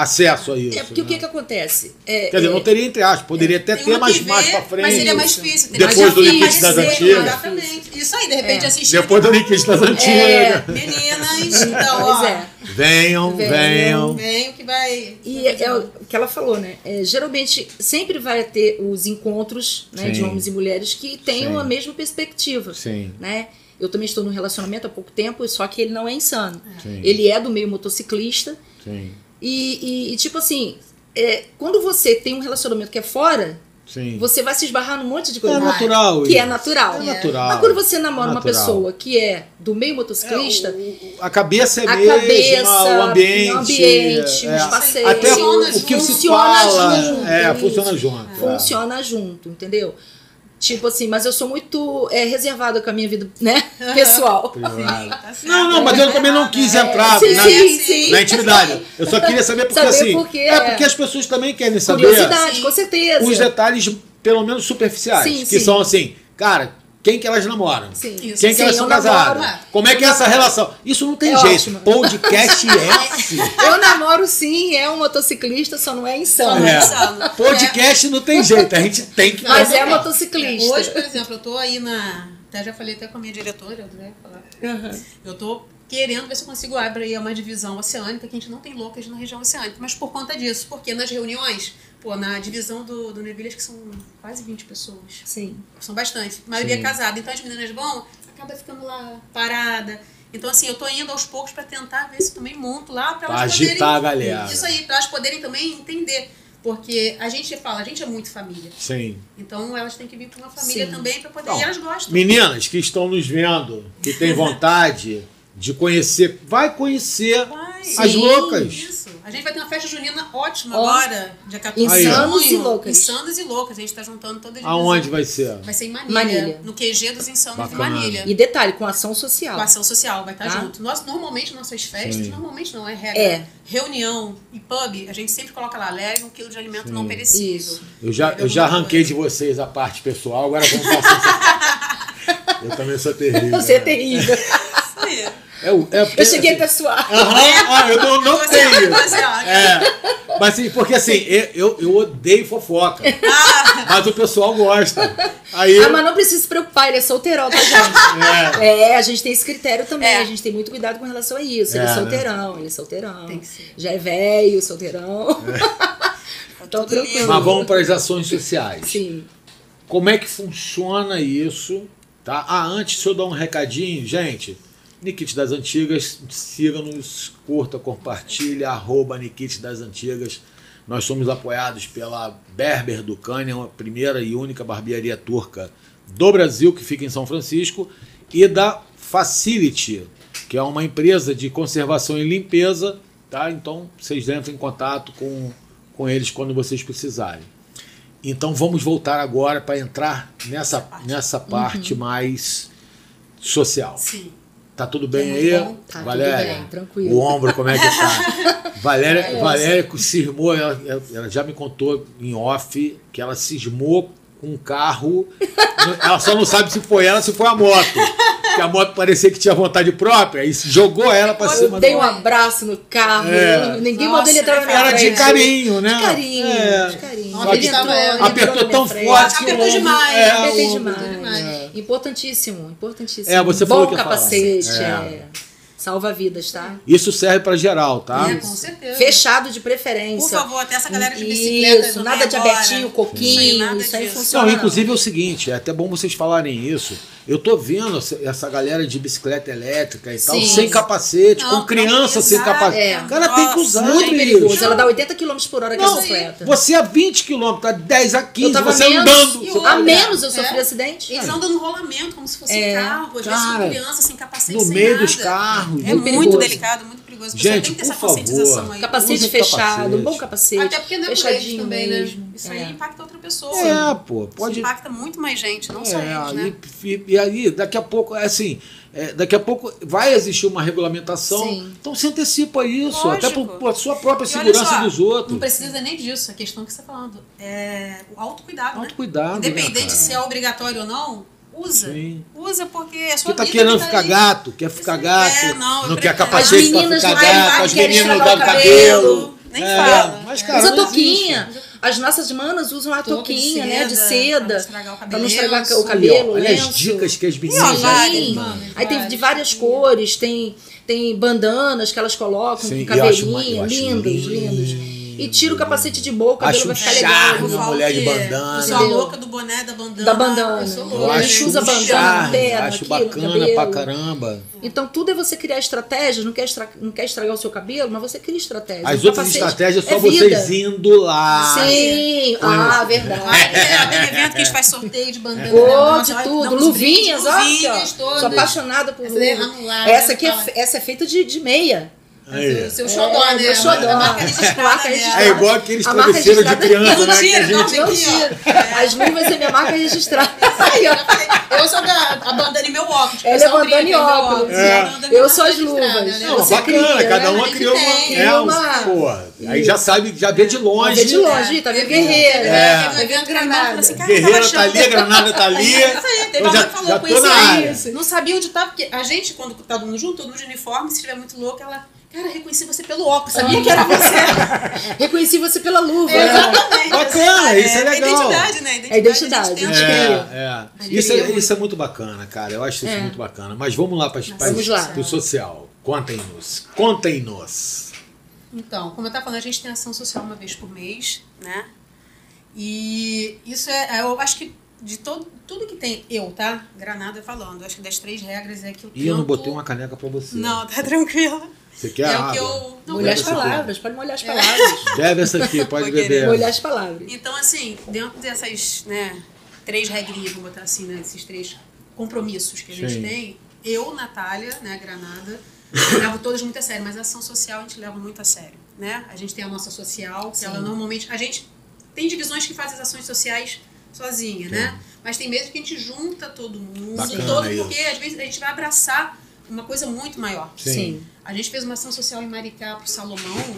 B: acesso a isso.
D: É porque
B: né?
D: o que acontece?
B: Quer dizer, não teria entre aspas, poderia até
C: Tem
B: ter
C: uma
B: mais
C: que
B: mais
C: vê,
B: pra frente.
C: Mas seria mais difícil.
B: Depois do Limite das Antigas.
C: Exatamente. Isso aí, de repente, assistir.
B: Depois do Limite das Antigas.
C: Meninas, então,
D: Pois
C: ó.
D: é.
B: Venham.
C: Vem o que vai.
D: E é o que ela falou, né? Geralmente sempre vai ter os encontros, né, de
B: Sim.
D: homens e mulheres que tenham
B: Sim.
D: a mesma perspectiva.
B: Sim.
D: Né? Eu também estou num relacionamento há pouco tempo, só que ele não é insano.
B: Sim.
D: Ele é do meio motociclista.
B: Sim.
D: E tipo assim, quando você tem um relacionamento que é fora,
B: Sim.
D: você vai se esbarrar num monte de coisa.
B: É natural
D: Que
B: isso.
D: é natural.
B: É natural.
D: Mas quando você namora uma
B: Natural.
D: pessoa que é do meio motociclista,
B: A cabeça é
D: a
B: mesma,
D: cabeça,
B: o ambiente,
D: os passeios.
B: até
C: Funciona
B: o que se
D: funciona
B: fala,
D: junto,
B: funciona
D: isso.
B: junto.
D: Funciona junto, entendeu? Tipo assim, mas eu sou muito reservada com a minha vida, né, pessoal.
C: Tá certo.
B: Não, mas eu também não quis entrar
D: Sim.
B: na intimidade. Eu só queria saber porque
D: Saber
B: assim,
D: por quê,
B: porque as pessoas também querem saber
D: Curiosidade, com certeza.
B: os detalhes pelo menos superficiais,
D: Sim,
B: que
D: sim.
B: são assim, cara, quem que elas namoram?
D: Sim.
C: Isso.
B: Quem que elas
D: Sim,
B: são
D: eu namoro.
B: casadas? Como é que é essa relação? Isso não tem
D: É
B: jeito.
D: ótimo.
B: Podcast
D: Eu namoro sim, é um motociclista, só não é insano.
B: É.
C: Insano.
B: Podcast não tem jeito, a gente tem que
D: Mas é
B: namorar.
D: motociclista.
C: Hoje, por exemplo, eu tô aí até já falei até com a minha diretora, né?
D: Uhum.
C: Eu tô querendo ver se eu consigo abrir aí uma divisão oceânica, que a gente não tem loucas na região oceânica, mas por conta disso, porque nas reuniões, na divisão do Neville, acho que são quase 20 pessoas.
D: Sim.
C: São bastante. A maioria
B: Sim.
C: é casada. Então as meninas vão, acaba ficando lá parada. Então, assim, eu tô indo aos poucos pra tentar ver se também monto lá pra elas poderem.
B: agitar a galera.
C: Isso aí, pra elas poderem também entender. Porque a gente é muito família.
B: Sim.
C: Então elas têm que vir pra uma família
D: Sim.
C: também pra poder.
B: Não.
C: E elas gostam.
B: Meninas que estão nos vendo, que têm vontade de conhecer, vai conhecer
C: Vai.
B: as
D: Sim.
B: loucas.
C: Isso. A gente vai ter uma festa junina ótima
D: Ó.
C: agora, dia 14 de
D: Insanos
C: junho.
D: e loucas.
C: Insanos e loucas. A gente tá juntando todas as
B: Aonde vai ser?
C: Vai ser em Manilha,
D: Manilha.
C: no QG dos Insanos
B: Bacana.
C: de Manilha.
D: E detalhe, com ação social.
C: Com a ação social, vai estar
D: Tá.
C: junto. Normalmente, nossas festas,
B: Sim.
C: normalmente não, é regra.
D: É.
C: Reunião e pub, a gente sempre coloca lá, leve 1 quilo de alimento não perecível.
D: Isso.
B: Eu já
C: Alguma
B: arranquei
C: coisa.
B: de vocês a parte pessoal, agora vamos passar. Eu também sou terrível.
D: Você é
B: né?
D: terrível.
C: Isso aí.
B: Porque,
D: Eu cheguei
B: assim,
D: até suar.
B: eu não
C: Você-
B: tenho.
C: você, ó.
B: Mas assim, porque assim, eu odeio fofoca. Mas o pessoal gosta. Aí,
D: Ah, mas não precisa se preocupar, ele é solteirão, tá, gente? A gente tem esse critério também,
C: É.
D: a gente tem muito cuidado com relação a isso. Ele
B: É,
D: é
B: né?
D: solteirão, ele é solteirão.
C: Tem que ser.
D: Já é velho, solteirão. Então,
C: tudo
D: tranquilo.
B: mas vamos para as ações sociais.
D: Sim.
B: Como é que funciona isso? Tá? Antes, se eu dar um recadinho, gente, Nikit das Antigas, siga-nos, curta, compartilha, @Nikit das Antigas. Nós somos apoiados pela Berber do Cânion, a primeira e única barbearia turca do Brasil, que fica em São Francisco, e da Facility, que é uma empresa de conservação e limpeza, tá? Então, vocês entrem em contato com eles quando vocês precisarem. Então, vamos voltar agora para entrar nessa parte mais social.
C: Sim.
B: Tá tudo bem
C: Tudo
B: aí?
C: bom.
D: Tá
B: Valéria?
D: tudo bem, tranquilo.
B: O ombro, como é que tá? Valéria cismou, ela já me contou em off que ela cismou com um carro. Ela só não sabe se foi ela ou se foi a moto. Porque a moto parecia que tinha vontade própria e jogou ela pra cima
D: Eu dei um
B: do...
D: abraço no carro, ninguém
C: Nossa,
D: mandou ele entrar na minha
B: Era de
D: frente.
B: carinho, né?
D: De carinho,
B: É.
D: de carinho.
C: Só que
D: Ele
C: tava-
D: entrou, ele entrou
B: Apertou
D: na minha
B: tão
D: frente.
B: forte que
C: Apertou
B: o ombro-
C: demais.
D: Apertei
C: o
D: demais.
C: ombro demais.
D: Importantíssimo, importantíssimo.
B: É, você falou
D: Bom
B: que ia falar.
D: capacete,
B: É.
D: salva vidas, tá?
B: Isso serve pra geral, tá?
C: É, com certeza.
D: Fechado de preferência.
C: Por favor, até essa galera de bicicleta.
D: Isso,
C: não
D: nada
C: vem
D: de
C: agora.
D: abertinho, coquinho,
C: nada
D: isso aí
C: disso.
D: funciona.
B: Não, inclusive é o seguinte, é até bom vocês falarem isso. Eu tô vendo essa galera de bicicleta elétrica e tal,
D: Sim.
B: sem capacete,
C: Não,
B: com criança sem
C: exato.
B: capacete.
D: É.
B: O cara tem que usar,
D: Muito
B: bicho.
D: perigoso. Ela dá 80 km por hora com a
B: Não,
D: bicicleta.
B: você a 20 km, tá 10 a 15,
D: Eu tava
B: você
D: menos,
B: andando.
C: E
B: Você
C: outra,
D: A menos eu sofri
C: É.
D: acidente.
C: Eles andam no rolamento, como se fosse
D: É.
C: carro. Às vezes
B: Cara,
C: são crianças sem capacete,
B: no
C: sem
B: meio
C: nada.
B: dos carros.
C: É
D: Muito
C: muito
D: perigoso.
C: delicado, muito perigoso. Você
B: Gente,
C: tem que ter
B: por
C: essa conscientização
B: favor.
C: aí.
D: Capacete
B: Use
D: fechado,
B: capacete.
D: um bom capacete.
C: Até porque não é por eles
D: fechadinho
C: também,
D: mesmo.
C: né? Isso aí impacta outra pessoa.
B: É, pô,
C: Isso
B: pode...
C: impacta muito mais gente, não só eles, né?
B: E aí, daqui a pouco, daqui a pouco vai existir uma regulamentação.
D: Sim.
B: Então se antecipa isso,
C: Lógico.
B: até por sua própria
C: E olha
B: segurança
C: só,
B: dos outros.
C: Não precisa nem disso, a questão que você está falando. É o autocuidado, né?
B: Autocuidado,
C: Independente
B: né,
C: se é obrigatório ou não, usa.
B: Sim.
C: Usa porque é sua
B: Porque tá
C: vida
B: querendo
C: que
B: ficar
C: ali.
B: gato, quer ficar gato,
C: não, eu
B: não quer
C: prefiro.
B: capacete
D: As
B: pra
D: meninas
B: ficar
D: vai
B: gato, as
D: querem
B: meninas
D: estragar
B: dão
D: o
B: cabelo.
C: Nem fala.
B: Mas, cara,
D: Usa
B: não
D: touquinha.
B: existe.
D: As nossas manas usam a
C: Touca de
D: touquinha, né? De
C: seda,
D: seda.
C: pra não estragar o
D: Pra
C: cabelo.
D: não estragar
C: Lenço.
D: o cabelo.
B: Olha as
D: lenço.
B: dicas que as
C: Sim,
B: meninas
C: várias,
B: dão.
C: mano.
D: Aí tem de várias cores, tem bandanas que elas colocam
B: Sim,
D: com
B: eu acho
D: cabelinho, lindos, lindos. E tira o capacete de boa, o cabelo
B: Acho
D: vai ficar
B: charme,
D: legal.
B: uma mulher de
C: Eu
B: bandana.
C: sou a louca do boné da bandana.
D: Da bandana.
C: Eu sou
D: Eu
C: louca.
D: acho
C: né?
D: usa bandana,
B: charme,
D: terno,
B: acho
D: aqui no
B: bacana
D: cabelo.
B: pra caramba.
D: Então tudo é você criar estratégias, não quer estragar o seu cabelo, mas você cria estratégias.
B: As
D: O
B: outras
D: capacete
B: estratégias só
D: é
B: vocês
D: vida.
B: indo lá.
D: Sim, verdade.
C: Aquele evento que a gente faz sorteio de bandana.
D: Pô,
C: né?
D: de tudo,
C: Dá uns
D: luvinhas,
C: brindes,
D: ó.
C: luvinhas
D: Aqui, ó.
C: todas.
D: Sou apaixonada por
C: Essa
D: luva.
C: daí é anular,
D: Essa
C: né?
D: aqui essa é feita de meia.
B: Aí.
C: Seu xodó, né?
D: meu xodó.
C: A marca registrada
D: Marca
C: dela.
D: registrada.
B: É igual aqueles
D: A marca
B: travesseiros de
D: registrada-
B: criança, né?
C: Mentira,
B: que a gente...
C: não,
D: Não
C: aqui,
D: tira. As luvas é minha marca registrada. Aí, ó.
C: Eu sou a bandana e meu óculos.
D: Ela é
C: pessoal
D: bandana e
C: brinca, meu
D: óculos.
B: É.
C: A bandana e
D: Eu
C: marca
D: sou as
C: registrada,
D: luvas.
C: né?
B: Não,
D: Você
B: bacana,
D: cria,
B: cada
D: né?
B: uma
C: A gente
B: criou uma...
C: tem.
B: É,
D: Uma-
B: pô, aí já sabe, já vê de longe.
D: Vê de longe, tá vendo? Guerreira.
C: Teve um
D: Tá
C: evento
D: vendo
C: que a irmã falou
D: Granada.
C: assim, cara,
B: Guerreira
C: tava
B: tá ali, a Granada tá ali.
C: É isso aí, teve
B: Eu
C: uma
B: já-
C: que falou,
B: já tô
C: conhecia
B: na área.
C: isso. Não sabia onde tava, porque a gente, quando tá todo mundo junto, todo mundo de uniforme, se estiver muito louco, ela, cara, reconheci você pelo óculos, sabia que era você.
D: Reconheci você pela luva.
C: Exatamente.
B: Bacana, isso é legal.
C: Identidade, né?
D: É identidade,
C: a gente
D: né?
C: tenta.
B: Isso é muito bacana, cara. Eu acho isso muito bacana. Mas vamos lá para
D: Vamos lá.
B: o social. Contem-nos.
C: Então, como eu estava falando, a gente tem ação social uma vez por mês, né? E isso eu acho que de tudo que tem, tá? Granada falando, acho que das 3 regras é que eu tento...
B: E eu não botei uma caneca para você.
C: Não, tá tranquilo.
B: Você quer
C: É
B: água?
C: o que eu... Não,
D: Molhar as
B: Bebe essa aqui.
D: palavras, pode molhar as palavras.
B: Bebe essa aqui, pode
C: Vou querer.
B: beber.
D: Molhar as palavras.
C: Então, assim, dentro dessas, né, 3 regrinhas, vamos botar assim, né, esses 3 compromissos que a gente
B: Sim.
C: tem, eu, Natália, né, Granada, levo todas muito a sério, mas a ação social a gente leva muito a sério, né? A gente tem a nossa social, que ela normalmente... A gente tem divisões que fazem as ações sociais sozinha, né? Mas tem meses que a gente junta todo mundo,
B: Bacana isso.
C: porque às vezes a gente vai abraçar uma coisa muito maior.
B: Sim.
C: A gente fez uma ação social em Maricá pro Salomão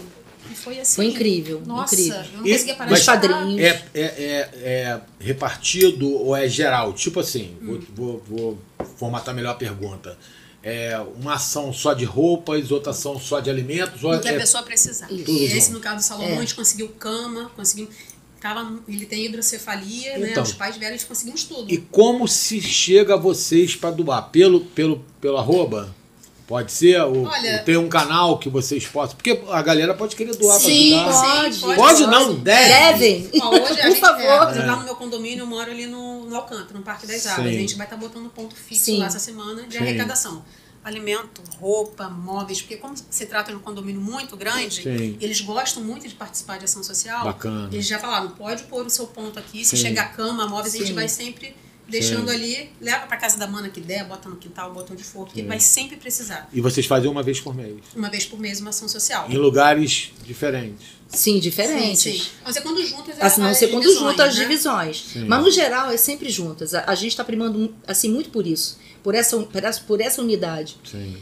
C: e foi assim...
D: Foi incrível,
C: Nossa,
D: incrível.
C: eu não conseguia parar
D: Mas
C: de chorar.
D: padrinhos.
B: É repartido ou é geral? Tipo assim, vou formatar melhor a pergunta. É uma ação só de roupas, outra ação só de alimentos? Ou
C: O que a pessoa precisar.
B: Tudo
C: Esse,
B: junto.
C: no caso do Salomão, a gente conseguiu cama, conseguimos... Ele tem hidrocefalia, né?
B: Então.
C: Os pais vieram, a gente conseguimos tudo.
B: E como se chega a vocês para doar? Pelo arroba? Pode ser?
C: Olha-
B: Tem um canal que vocês possam... Porque a galera pode querer doar para
D: Sim,
B: ajudar.
D: pode.
B: Pode não, deve.
D: Devem.
C: Ó, hoje a
D: Por
C: gente,
D: favor.
C: lá no meu condomínio, eu moro ali no Alcântara, no Parque das Águas.
B: Sim.
C: A gente vai estar botando ponto fixo
D: Sim.
C: lá essa semana de
B: Sim.
C: arrecadação. Alimento, roupa, móveis, porque como se trata de um condomínio muito grande,
B: Sim.
C: eles gostam muito de participar de ação social.
B: Bacana.
C: Eles já falaram, pode pôr o seu ponto aqui, se
B: Sim.
C: chegar cama, móveis, a gente
D: Sim.
C: vai sempre deixando
B: Sim.
C: ali, leva pra casa da mana que der, bota no quintal, bota onde for, porque vai sempre precisar.
B: E vocês fazem uma vez por mês.
C: Uma vez por mês uma ação social.
B: Em lugares diferentes.
D: Sim, diferentes.
C: Sim. A não ser quando juntas
D: Assim, não
C: as
D: ser quando
C: divisões,
D: junta as
C: né?
D: divisões.
B: Sim.
D: Mas no geral é sempre juntas. A gente está primando assim muito por isso. Por essa unidade.
B: Sim.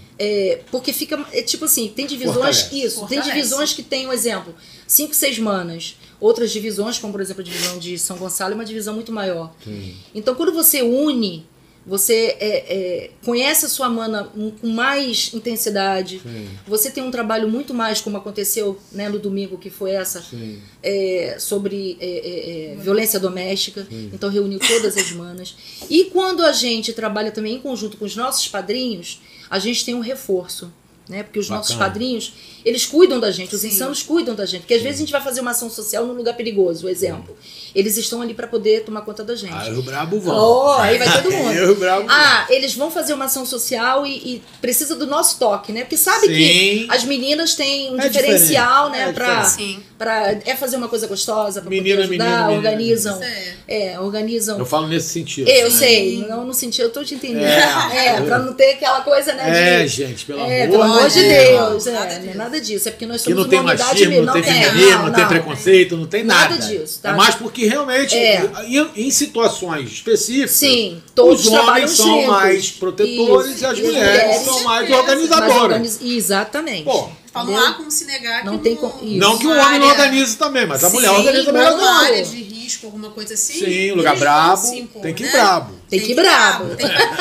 D: Porque fica. Tipo assim, tem divisões.
B: Fortalece.
D: Isso. Tem
C: Fortalece.
D: divisões que tem, um exemplo, 5, 6 manas. Outras divisões, como por exemplo a divisão de São Gonçalo, é uma divisão muito maior.
B: Sim.
D: Então quando você une, você conhece a sua mana com mais intensidade.
B: Sim.
D: Você tem um trabalho muito mais, como aconteceu, né, no domingo, que foi essa,
B: Sim.
D: sobre violência doméstica. Então reuniu todas as manas. E quando a gente trabalha também em conjunto com os nossos padrinhos, a gente tem um reforço. Né? Porque os nossos
B: Bacana.
D: padrinhos, eles cuidam da gente, os
C: Sim.
D: insanos cuidam da gente. Porque às vezes a gente vai fazer uma ação social num lugar perigoso, exemplo. Eles estão ali para poder tomar conta da gente.
B: Ah, os brabo vão.
D: Oh, aí vai todo mundo.
B: Eu bravo.
D: Eles vão fazer uma ação social e precisa do nosso toque, né? Porque sabe
B: Sim.
D: que as meninas têm um
B: É
D: diferencial,
B: diferente.
D: né?
B: É
D: pra
C: Sim.
D: fazer uma coisa gostosa, pra
B: Menina,
D: poder ajudar,
B: menina,
D: organizam.
C: menina.
D: Organizam.
B: Eu falo nesse sentido.
D: Eu sei, não no sentido, eu tô te entendendo. Pra não ter aquela coisa, né?
B: Gente, pelo
D: pelo amor de Deus.
C: Nada
D: Não é
C: disso.
D: nada disso. É porque nós
B: Que
D: somos
B: não tem
D: uma unidade
B: machismo,
D: mesmo.
B: não tem feminismo, não tem preconceito, não tem nada.
D: Nada disso, tá?
B: É mais porque realmente, em situações específicas,
D: Sim, todos
B: os
D: trabalham
B: homens são
D: juntos.
B: mais protetores
D: Isso.
B: e as
D: E
B: mulheres são mais
C: mais
B: organizadoras.
D: Exatamente.
B: Pô,
C: Não há como se negar
D: Não
C: que
D: tem como- isso.
B: não que o homem não organize também, mas a mulher organiza
C: Sim,
B: melhor
C: numa
B: que o
C: área
B: homem.
C: de risco, risco, alguma coisa assim.
B: Sim, lugar
C: eles
B: brabo,
C: vão se impor,
B: tem que ir
C: né?
B: brabo.
D: Tem que ir brabo.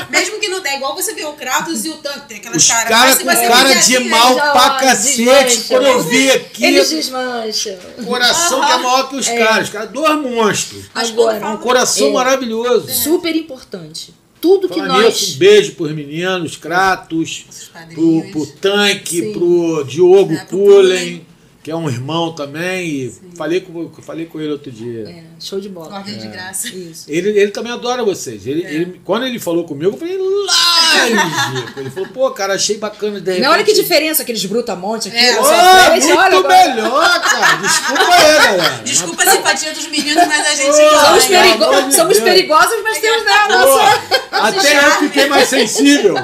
C: Mesmo que não der, igual você vê o Kratos e o tanque, tem aquelas
B: Os
C: caras.
B: caras
C: mas
B: com
C: se você
B: cara
C: fizer
B: de
C: assim,
B: mal
D: já,
B: pra
D: ó,
B: cacete.
D: desmancha.
B: Quando eu vi aqui,
D: Eles desmancham.
B: coração que é maior que os caras. Os caras, dois monstros.
C: Mas
D: Agora,
C: quando fala
B: Um coração
D: É.
B: maravilhoso.
D: Super importante. Tudo que
B: Falando
D: nós...
B: nisso, um beijo pros meninos, Kratos,
C: Os padrinhos.
B: pro Tanque,
D: Sim.
B: pro Diogo
C: Pro
B: Pullen, que é um irmão também. E falei com ele outro dia.
D: É, show de bola.
C: Ordem de graça.
D: Isso.
B: Ele também adora vocês. Quando ele falou comigo, eu falei, Laje! Ele falou, pô, cara, achei bacana. De
D: Não, olha que
B: repente-
D: diferença, aqueles brutamontes aqui.
C: É.
D: na
B: Ô,
D: sua frente,
B: muito
D: olha agora.
B: melhor, cara. Desculpa aí, galera.
C: Desculpa a simpatia dos meninos, mas a gente
D: Somos,
B: Ai,
C: ganha.
B: pelo amor de
D: somos
B: Deus.
D: perigosos, mas temos né, a
B: Pô,
D: nossa...
B: até eu fiquei mais sensível.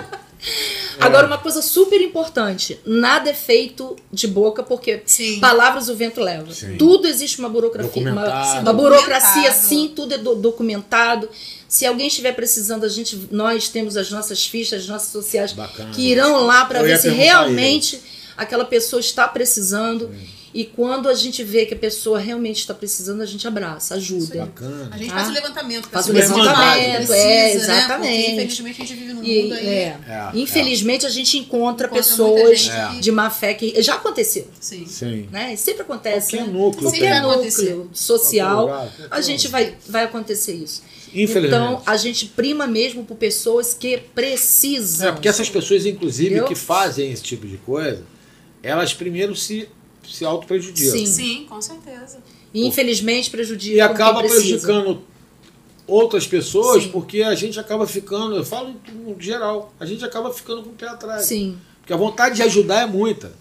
D: Agora, uma coisa super importante: nada é feito de boca, porque
C: Sim.
D: palavras o vento leva.
B: Sim.
D: Tudo existe uma burocracia.
B: Documentado.
D: Uma burocracia,
C: Documentado.
D: sim, tudo é documentado. Se alguém estiver precisando, nós temos as nossas fichas, as nossas sociais,
B: Bacana.
D: que irão lá para
B: Eu
D: ver
B: ia
D: se
B: perguntar
D: realmente aquela pessoa está precisando. E quando a gente vê que a pessoa realmente está precisando, a gente abraça, ajuda.
B: Bacana.
C: A gente
D: Ah.
C: faz o levantamento. pra
D: Faz o
C: saber se
B: levantamento,
C: precisa,
D: é,
C: né?
D: exatamente.
C: Porque, infelizmente, a gente vive num
D: E,
C: mundo aí.
D: Infelizmente, a gente encontra
C: Encontra
D: pessoas
C: muita gente
B: que-
D: de má fé que já aconteceu.
C: Sim.
B: Sim.
D: Né? E sempre acontece.
B: Qualquer
D: né?
B: núcleo
D: Qualquer
C: tem.
D: núcleo social,
B: Qualquer lugar,
D: a gente vai acontecer isso.
B: Infelizmente.
D: Então, a gente prima mesmo por pessoas que precisam.
B: É, porque essas pessoas, inclusive,
D: Entendeu?
B: que fazem esse tipo de coisa, elas primeiro se auto-prejudicam.
D: Sim.
C: Sim, com certeza.
D: E, infelizmente, prejudica
B: E acaba
D: quem precisa.
B: prejudicando outras pessoas,
D: Sim.
B: porque a gente acaba ficando, eu falo no geral, a gente acaba ficando com o pé atrás.
D: Sim.
B: Porque a vontade de ajudar é muita.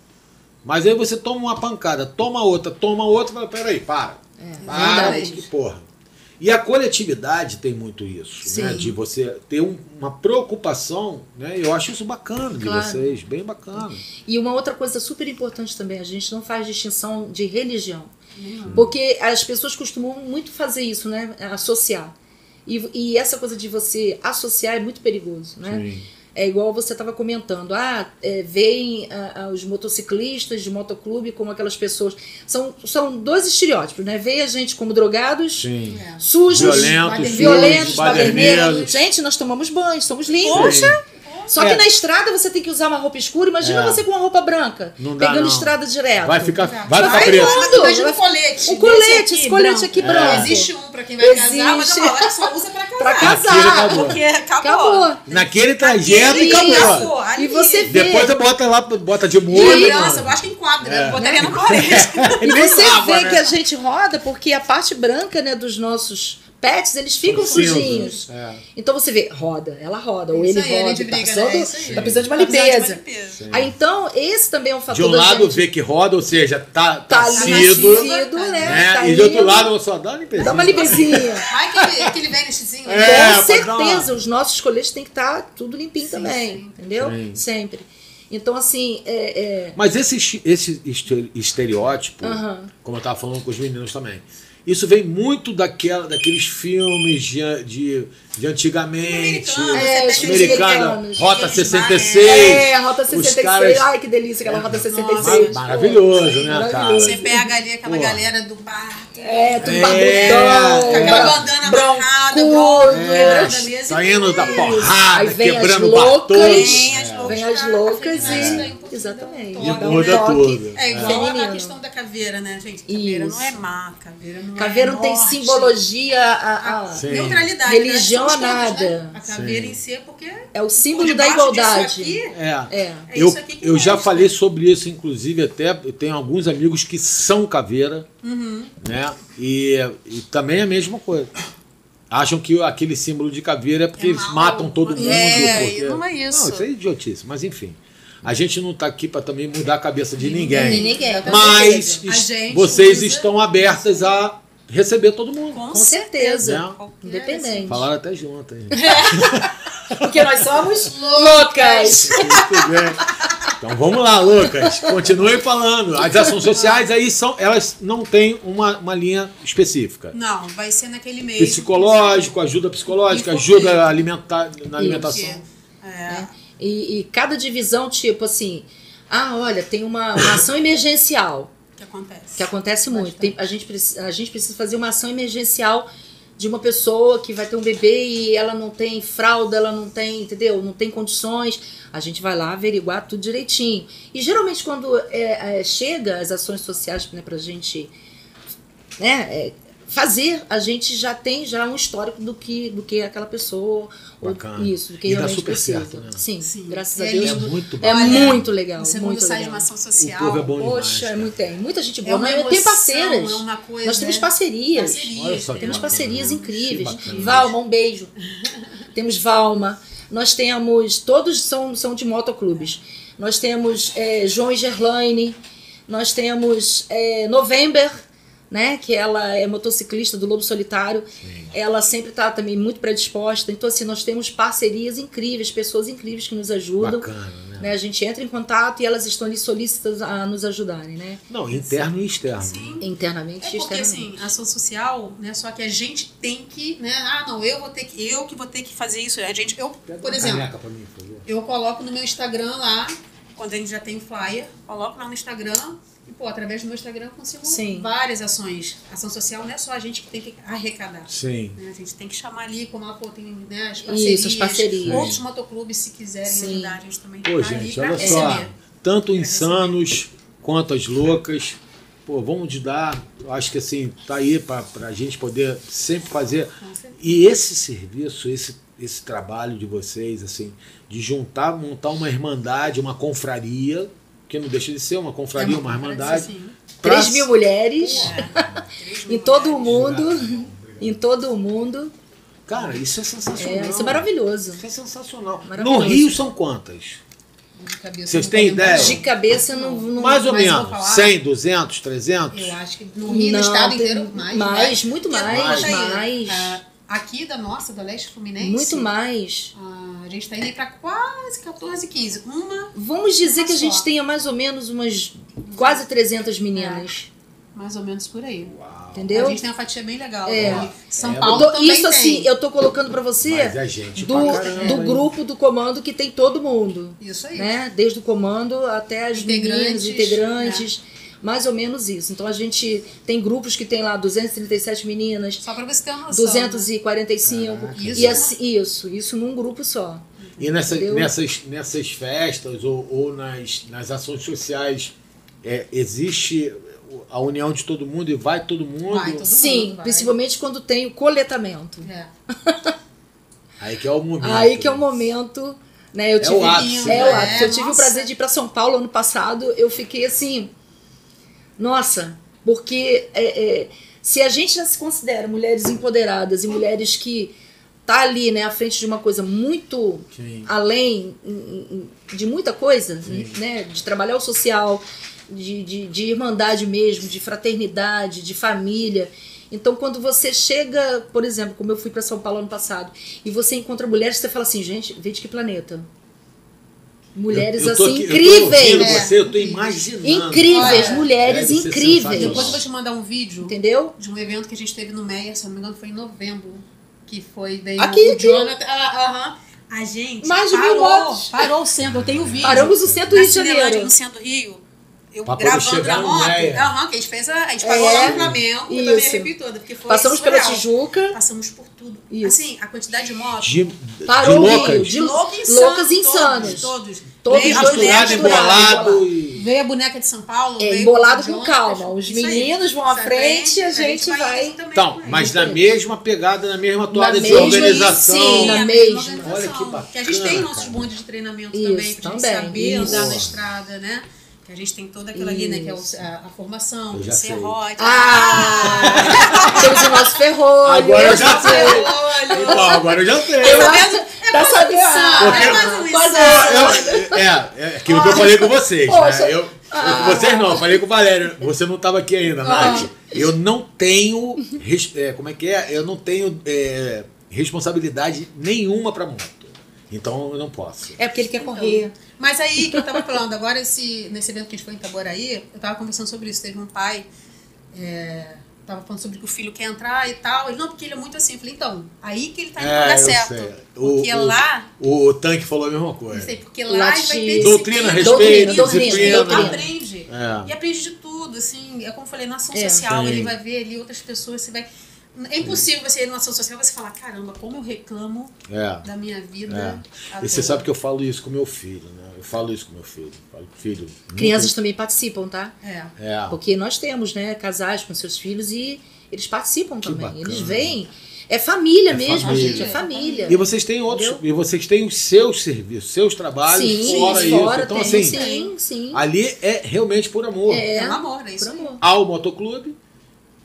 B: Mas aí você toma uma pancada, toma outra, e fala, peraí, para. Para,
C: verdade.
B: porque, porra. E a coletividade tem muito isso, né?
D: Sim.
B: De você ter uma preocupação, né? Eu acho isso bacana de
D: Claro.
B: vocês, bem bacana.
D: E uma outra coisa super importante também, a gente não faz distinção de religião. Porque as pessoas costumam muito fazer isso, né? Associar. E essa coisa de você associar é muito perigoso, né?
B: Sim.
D: É igual você estava comentando, veem os motociclistas de motoclube como aquelas pessoas. São dois estereótipos, né? Veem a gente como drogados,
B: Sim.
C: É.
D: sujos,
B: Violentos,
D: violentos,
B: baderneiros.
D: baderneiros. Gente, nós tomamos banho, somos limpos. Só que
B: É.
D: na estrada você tem que usar uma roupa escura. Imagina
B: É.
D: você com uma roupa branca,
B: Não dá,
D: pegando
B: não.
D: estrada direto.
B: Vai ficar
D: Vai
B: preso.
D: voando.
C: Imagina um colete.
D: Um colete,
C: desse
D: esse colete aqui branco.
B: É.
C: Existe um pra quem vai casar, mas
D: Existe.
C: eu falo, só usa pra casar.
D: Pra
B: Aquele
D: casar.
B: acabou.
C: Porque acabou.
D: Acabou.
B: Naquele trajeto e
D: Isso.
B: acabou.
C: Ali.
D: E você vê.
B: Depois você bota lá, bota de
C: E
B: molho.
C: criança, eu acho que enquadra.
B: É.
C: Eu botaria no colete.
D: E
B: Nem
D: você
B: lava,
D: vê
B: né?
D: que a gente roda porque a parte branca, né, dos nossos pets, eles ficam
B: Cinza.
D: sujinhos.
B: É.
D: Então você vê, roda, ela roda, ou
C: Isso
D: ele
C: aí, a
D: roda,
C: gente
D: tá
C: briga,
D: precisando,
C: né? Isso aí.
D: tá precisando de uma
C: Tá precisando de uma
D: limpeza.
C: limpeza.
D: Aí, então, esse também é um
B: De
D: fator
B: um
D: da
B: lado
D: gente
B: vê que roda, ou seja, tá
D: tá
B: sido,
D: nascido, né?
B: né?
D: Tá
B: E de outro
D: indo,
B: lado só dá uma limpezinha.
D: dá uma limpezinha.
C: Vai aquele vênuszinho.
B: É,
C: né?
D: Com
B: pra dar uma-
D: certeza, os nossos coletes têm que estar tudo limpinho
C: Sim,
D: também,
C: sim.
D: entendeu?
B: Sim.
D: Sempre. Então, assim,
B: Mas esse estereótipo,
D: Aham.
B: como eu estava falando com os meninos também, isso vem muito daqueles filmes de antigamente,
C: Americano,
D: os
B: americana,
D: americanos.
B: Rota
C: Aqueles
B: 66.
D: É, a Rota
B: os
D: 66.
B: caras-
D: Ai, que delícia aquela Rota 66.
C: Nossa,
B: maravilhoso, né, cara?
D: Maravilhoso.
C: Você pega ali aquela
B: Pô.
C: galera do bar.
D: É, tudo
B: É,
D: barbudão.
C: Com aquela
B: é.
C: bandana
D: brancudo,
C: amarrada, quebrando a mesa.
B: Saindo da
D: Aí
B: porrada,
D: vem as
B: quebrando o
D: loucas.
B: bar todo.
C: Vem as loucas.
D: Vem as
C: pra
D: loucas
C: afirmar isso daí
D: e.
C: um pouquinho
D: Exatamente.
C: da
B: E
C: toque.
B: muda tudo.
C: É igual a
D: feminino.
C: questão da caveira, né, gente? Caveira
D: Isso.
C: não é má, caveira não
D: Caveira
C: é
D: não tem
C: norte.
D: simbologia
B: Sim.
C: Neutralidade.
D: Religião
C: né?
D: a
C: Somos todos,
D: nada.
C: né? A caveira
B: Sim.
C: em si é porque.
D: É o símbolo
C: por
D: da
C: debaixo disso
D: igualdade.
C: aqui,
B: É.
D: É.
C: É
B: Eu,
C: isso aqui que
B: eu já
C: resta.
B: falei sobre isso, inclusive, até eu tenho alguns amigos que são caveira, né? E também é a mesma coisa. Acham que aquele símbolo de caveira é porque
C: É
B: eles
C: mal.
B: matam todo mundo.
C: É,
B: porque...
C: e não é isso.
B: Não, isso é idiotice, mas enfim. A gente não está aqui para também mudar a cabeça de ninguém.
D: De ninguém, com
B: Mas
D: certeza.
C: A gente
B: vocês
C: usa-
B: estão abertas a receber todo mundo.
C: Com
D: certeza.
B: Né?
C: Qualquer,
D: Independente.
B: Falaram até junto aí.
D: Porque nós somos loucas.
B: Muito bem. Então vamos lá, Lucas. Continue falando. As ações sociais aí elas não têm uma linha específica.
C: Não, vai ser naquele meio.
B: Psicológico, ajuda psicológica,
C: Infoproduto.
B: ajuda na alimentação.
C: É.
D: E cada divisão, tipo assim, olha, tem uma ação emergencial.
C: Que acontece
D: muito. A gente precisa fazer uma ação emergencial de uma pessoa que vai ter um bebê e ela não tem fralda, ela não tem, entendeu? Não tem condições. A gente vai lá averiguar tudo direitinho. E geralmente quando chega as ações sociais, né, pra gente, né, fazer, a gente já tem um histórico do que aquela pessoa,
B: bacana.
D: Isso, do que
B: e
D: realmente
B: dá super
D: precisa.
B: certo, né?
D: Sim, graças a
C: É
D: Deus.
C: lindo.
B: Muito bom.
D: É
C: Olha,
D: muito legal.
C: O segundo
D: muito
C: sai de
D: legal.
C: uma ação
B: O
C: social.
B: povo é bom demais.
D: Poxa,
B: cara.
D: tem muita gente
C: É
D: boa.
C: uma
D: Mas tem
C: emoção,
D: parceiras.
C: é uma coisa,
D: Nós temos
C: né?
D: parcerias.
B: Olha só que
D: Temos
B: bacana.
D: parcerias incríveis.
B: Que bacana.
D: Valma, um beijo. Temos Valma. Nós temos, todos são de motoclubes. Nós temos João e Gerlaine. Nós temos November, né, que ela é motociclista do Lobo Solitário.
B: Sim.
D: Ela sempre está também muito predisposta. Então, assim, nós temos parcerias incríveis, pessoas incríveis que nos ajudam.
B: Bacana, né?
D: A gente entra em contato e elas estão ali solícitas a nos ajudarem, né?
B: Não, interno e externo.
C: Sim.
D: Internamente e
C: É porque,
D: externamente.
C: assim, ação social, né? Só que a gente tem que, né? Eu que vou ter que fazer isso. Por exemplo,
B: Caneca pra mim, por favor.
C: eu coloco no meu Instagram lá, quando a gente já tem flyer, coloco lá no Instagram e, através do meu Instagram eu consigo várias ações. Ação social não é só a gente que tem que arrecadar.
B: Sim.
C: Né? A gente tem que chamar ali, como ela falou, tem, né, as parcerias.
D: Isso, as parcerias.
C: Outros motoclubes, se quiserem ajudar, a gente também
B: Pô,
C: tá ali
B: gente,
C: pra
B: olha
C: receber.
B: só. Tanto Insanos quanto as loucas. Pô, vamos dar. Acho que assim, tá aí pra gente poder sempre fazer. E esse serviço, esse trabalho de vocês, assim, de montar uma irmandade, uma confraria, que não deixa de ser uma confraria, uma irmandade.
C: Sim.
D: 3.000 mulheres em todo o mundo. Em todo o mundo.
B: Cara, isso é sensacional.
D: Isso é maravilhoso.
B: Isso é sensacional.
D: Maravilhoso.
B: No Rio são quantas?
C: De cabeça,
B: Vocês
C: não
B: têm
C: vou lembrar.
B: ideia?
D: De cabeça não.
B: Mais ou
C: Mas eu vou
B: menos.
C: falar-
B: 100, 200, 300?
C: Eu acho que no Rio, no
D: Não,
C: estado
D: tem
C: inteiro, mais.
D: muito
C: Porque
D: mais,
C: conta aí,
D: mais.
C: aqui da Leste Fluminense.
D: Muito mais.
C: A gente tá indo aí pra quase 14, 15.
D: Vamos dizer
C: Uma
D: que a gente
C: só.
D: tenha mais ou menos umas quase 300 meninas.
C: Mais ou menos por aí.
D: Entendeu?
C: A gente tem uma fatia bem legal.
D: É.
C: E São
B: É,
C: Paulo também
D: Isso
C: tem.
D: assim, eu tô colocando pra você
B: Mas é gente
D: do,
B: pra caramba,
D: do
B: hein?
D: grupo do comando que tem todo mundo.
C: Isso aí.
D: Né? Desde o comando até as meninas, integrantes, mais ou menos isso. Então a gente tem grupos que tem lá 237 meninas,
C: Só pra você ter uma noção.
D: 245.
B: Caraca.
D: E assim, isso num grupo só.
B: E
D: Entendeu?
B: nessas festas ou nas ações sociais, existe a união de todo mundo e vai todo mundo?
C: Vai todo
D: Sim,
C: mundo vai.
D: principalmente quando tem o coletamento.
C: É.
B: Aí que é o momento.
D: Aí que é o momento, né? Eu tive,
B: o ápice,
D: é
B: né?
D: o ápice. Eu tive o
C: nossa.
D: prazer de ir para São Paulo ano passado. Eu fiquei assim, nossa, porque se a gente já se considera mulheres empoderadas e mulheres que tá ali, né, à frente de uma coisa muito
B: Sim.
D: além de muita coisa, né, de trabalhar o social, de irmandade mesmo, de fraternidade, de família. Então, quando você chega, por exemplo, como eu fui para São Paulo ano passado, e você encontra mulheres, você fala assim, gente, veio de que planeta? Mulheres
B: Eu tô
D: assim,
B: aqui-
D: incríveis!
B: Eu tô ouvindo você, eu tô imaginando.
D: Incríveis,
C: Olha,
D: mulheres
B: deve ser
D: incríveis!
B: sensacional.
C: Depois eu vou te mandar um vídeo
D: Entendeu?
C: de um evento que a gente teve no Meia, se eu não me engano, foi em novembro. Que foi daí
D: Aqui,
C: o Jonathan. A gente
D: Mais de 1000 motos.
C: parou o centro, eu tenho vídeo.
D: Paramos o centro do Rio de
C: Cinelândia,
D: Janeiro.
C: no centro do Rio. Eu
B: Pra poder
C: gravando
B: chegar
C: na
B: no
C: moto.
B: Meia.
C: Que a gente pagou lá no Flamengo, eu também
D: Isso.
C: arrepi toda, porque foi
D: Passamos pela
C: surreal.
D: Tijuca.
C: Passamos por tudo.
D: Isso.
C: Assim, a quantidade de motos.
D: Parou o
B: de
D: Rio,
B: loucas.
D: de
C: loucos
D: loucas insanos.
C: Todos.
D: Todos
C: Veio a
D: dois
C: boneca,
B: Misturado,
D: misturado,
B: embolado e...
C: Veio a boneca de São Paulo. veio
D: embolado
C: o
D: com
C: Jonathan,
D: calma. Os
C: isso aí.
D: meninos vão à
C: Isso
D: frente e a gente
C: indo
D: vai.
C: também
B: Então,
C: com eles.
B: mas na mesma pegada, na mesma toada de
D: mesma,
B: organização.
D: sim, na
C: a
D: mesma.
C: organização.
B: Olha que bacana,
C: Que a gente tem nossos
B: cara.
C: bondes de treinamento
D: Isso,
C: também, pra gente
D: também,
C: saber
D: isso.
C: andar na estrada, né? Que a gente tem todo aquilo ali, né? Que é a formação,
B: Eu
C: o
B: já sei.
C: serrote.
D: Temos o nosso ferrolho.
B: Agora eu já sei.
C: Olha!
B: Então, agora eu já sei.
D: Tá sabendo?
B: Porque-
C: É mais um
D: Quase
C: ensaio.
B: É aquilo que eu falei com vocês,
D: Poxa.
B: né? Vocês não, eu falei com o Valério. Você não estava aqui ainda, Nath. Eu não tenho. Como é que é? Eu não tenho responsabilidade nenhuma para moto. Então eu não posso.
D: É porque ele quer correr.
C: Mas aí que eu tava falando, agora nesse evento que a gente foi em Itaboraí, eu tava conversando sobre isso. Teve um pai, tava falando sobre que o filho quer entrar e tal. Ele, não, porque ele é muito assim. Eu falei, então, aí que ele tá indo no lugar
B: eu
C: certo.
B: sei.
C: Porque lá.
B: O Tanque falou a mesma
C: Não
B: coisa.
C: sei, porque
D: Lá
C: lá ele vai
D: te-
C: ter
B: Doutrina,
C: disciplina,
B: respeito,
D: doutrina,
B: disciplina.
C: Aprende.
B: É.
C: E aprende de tudo. tudo, assim, é como eu falei, na ação social, ele vai ver ali outras pessoas, você vai... É impossível você ir numa ação social e você falar, caramba, como eu reclamo da minha vida.
B: E você sabe que eu falo isso com meu filho, né? Eu falo isso com meu filho. Falo, filho,
D: crianças também participam, tá?
C: É.
D: Porque nós temos, né, casais com seus filhos e eles participam também.
B: Bacana.
D: Eles vêm. É família mesmo, gente. É família.
B: E vocês têm outros, entendeu? E vocês têm os seus serviços, seus trabalhos fora isso. Então, assim,
D: sim.
B: ali é realmente por amor.
C: É um amor, é isso.
D: Por amor.
B: Ao motoclube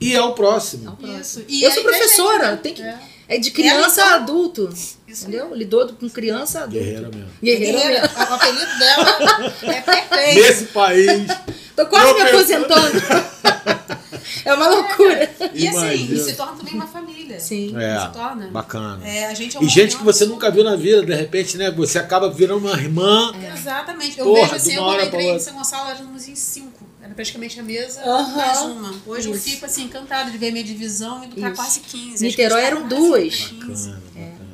B: e ao próximo.
C: Isso.
D: E eu sou professora, tem que... É de criança a adulto.
C: Isso.
D: Entendeu? Lidou com criança a adulto.
B: Guerreira mesmo.
D: Guerreira.
C: O apelido dela é perfeito.
B: Nesse país.
D: Tô quase me aposentando. É uma loucura.
C: E assim, se torna também uma família.
D: Sim.
C: Se torna.
B: Bacana.
C: A gente
B: e gente que você nunca viu na vida, de repente, né? Você acaba virando uma irmã.
C: Exatamente. Eu vejo assim, eu entrei em São Gonçalo, éramos em 5. Era praticamente a mesa mais uma. Hoje eu fico assim, encantada de ver a minha divisão indo pra quase 15.
D: Niterói eram 2.
B: Bacana.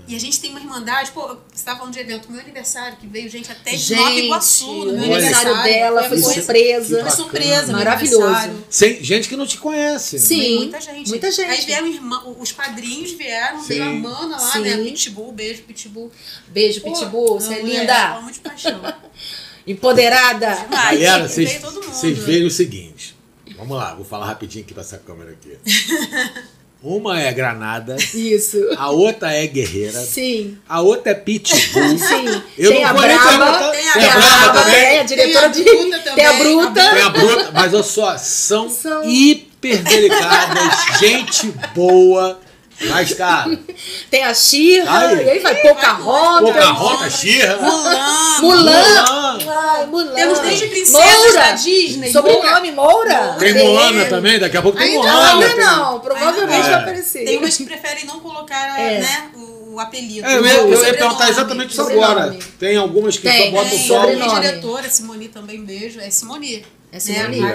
C: E a gente tem uma irmandade, pô, você estava falando de evento, meu aniversário, que veio gente até de Nova Iguaçu, no meu aniversário
D: dela, foi surpresa.
C: Foi surpresa,
D: maravilhoso.
B: Gente que não te conhece.
D: Sim,
C: muita gente.
D: Muita gente.
C: Aí vieram os padrinhos vieram, veio a Mana lá, né, Pitbull, beijo Pitbull.
D: Beijo, Pitbull, você é linda.
C: Amo de paixão.
D: Empoderada.
B: Galera, vocês veem o seguinte, vamos lá, vou falar rapidinho aqui pra essa câmera aqui. Uma é Granada.
D: Isso.
B: A outra é Guerreira.
D: Sim.
B: A outra é Pitbull.
D: Sim.
B: Eu
D: tem
B: não
D: a
B: vou
D: Braba.
B: Tem a Braba também.
D: A diretora de... Tem a Bruta.
B: Tem a Bruta. Mas olha só, são hiper delicadas, gente boa. Mas, cara...
D: Tem a Xirra, e aí vai Pocahontas,
B: Xirra.
D: Mulan. Ai, Mulan.
C: Temos desde princesas da Disney.
D: Sobrenome Moura.
B: Tem Moana também, daqui a pouco tem Moana.
D: Não, provavelmente vai aparecer.
C: Tem umas que preferem não colocar, né, o apelido.
B: Eu ia perguntar exatamente isso agora. Tem algumas que só botam só.
C: Tem a diretora, Simoni também, beijo. É Simoni.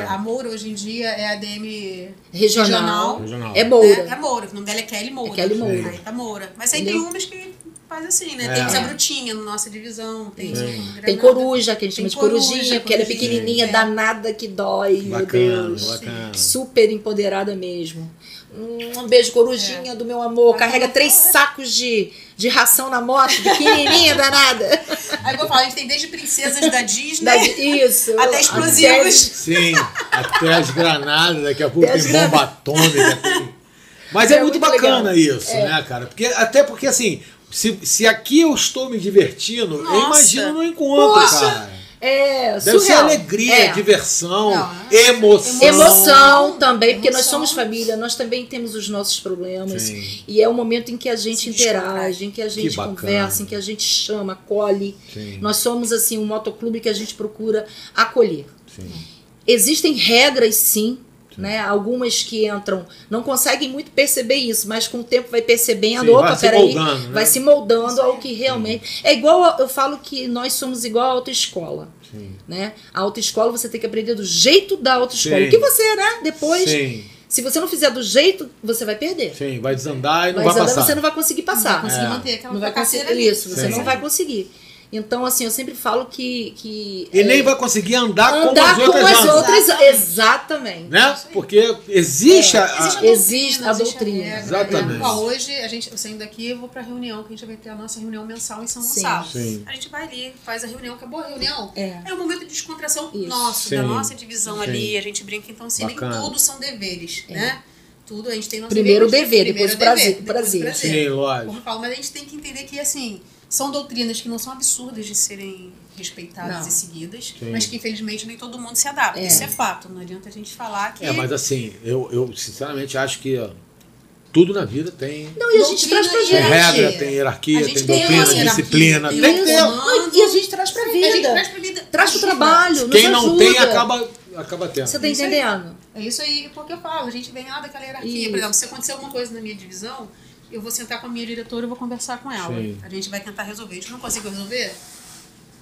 C: A Moura hoje em dia é a DM regional.
D: É Moura.
C: É Moura, o nome dela é Kelly Moura.
D: Kelly Moura.
C: Aí tá Moura. Mas aí tem umas que faz assim, né? Temos a Brutinha na nossa divisão.
D: Tem Coruja, que a gente chama de Corujinha, porque ela é pequenininha, danada que dói, meu Deus.
B: Bacana.
D: Super empoderada mesmo. Um beijo, Corujinha do meu amor. Carrega 3 sacos de ração na moto, pequenininha, danada.
C: Aí eu vou falar, a gente tem desde princesas da Disney
D: isso.
C: até explosivos.
B: Sim, até as granadas, daqui a pouco tem bomba atômica. Mas é muito bacana isso, né, cara? Até porque assim, se aqui eu estou me divertindo, eu imagino no encontro, cara. Deve ser alegria, diversão, emoção.
D: Emoção também, porque nós somos família, nós também temos os nossos problemas.
B: Sim.
D: E é o momento em que a gente interage, em que a gente conversa, em que a gente chama, acolhe.
B: Sim.
D: Nós somos assim um motoclube que a gente procura acolher.
B: Sim.
D: Existem regras, sim. Né? Algumas que entram não conseguem muito perceber isso, mas com o tempo vai percebendo, vai se moldando ao que realmente... É igual, eu falo que nós somos igual à autoescola. Né? A autoescola você tem que aprender do jeito da autoescola. O que você, né? Depois, se você não fizer do jeito, você vai perder.
B: Sim, vai desandar e não vai passar.
D: Você não vai conseguir passar.
C: Não vai conseguir manter aquela
D: não vai conseguir isso, você não vai conseguir. Então, assim, eu sempre falo que
B: e nem vai conseguir andar como as outras
D: andam. Exatamente.
B: Né? Porque existe
C: a
D: doutrina.
B: Exatamente.
C: Hoje, eu saindo daqui, eu vou pra reunião, que a gente vai ter a nossa reunião mensal em São Gonçalo. A gente vai ali, faz a reunião, acabou a reunião. É um momento de descontração nosso, da nossa divisão ali, a gente brinca, então assim, nem tudo são deveres, né? Tudo, a gente tem nosso
D: primeiro dever, depois o prazer.
B: Sim, lógico.
C: Como eu falo, mas a gente tem que entender que, assim, são doutrinas que não são absurdas de serem respeitadas e seguidas, mas que infelizmente nem todo mundo se adapta. Isso é fato, não adianta a gente falar que...
B: mas assim, eu sinceramente acho que tudo na vida tem...
D: Não, e a gente traz pra gente.
B: Tem regra, tem hierarquia, tem doutrina, disciplina. Tem que ter.
D: E a gente traz pra vida. Traz pro trabalho,
B: quem não tem acaba tendo.
D: Você tá entendendo?
C: É isso aí, porque eu falo, a gente vem lá daquela hierarquia. Por exemplo, se acontecer alguma coisa na minha divisão, eu vou sentar com a minha diretora e vou conversar com ela. A gente vai tentar resolver. A gente não conseguiu resolver?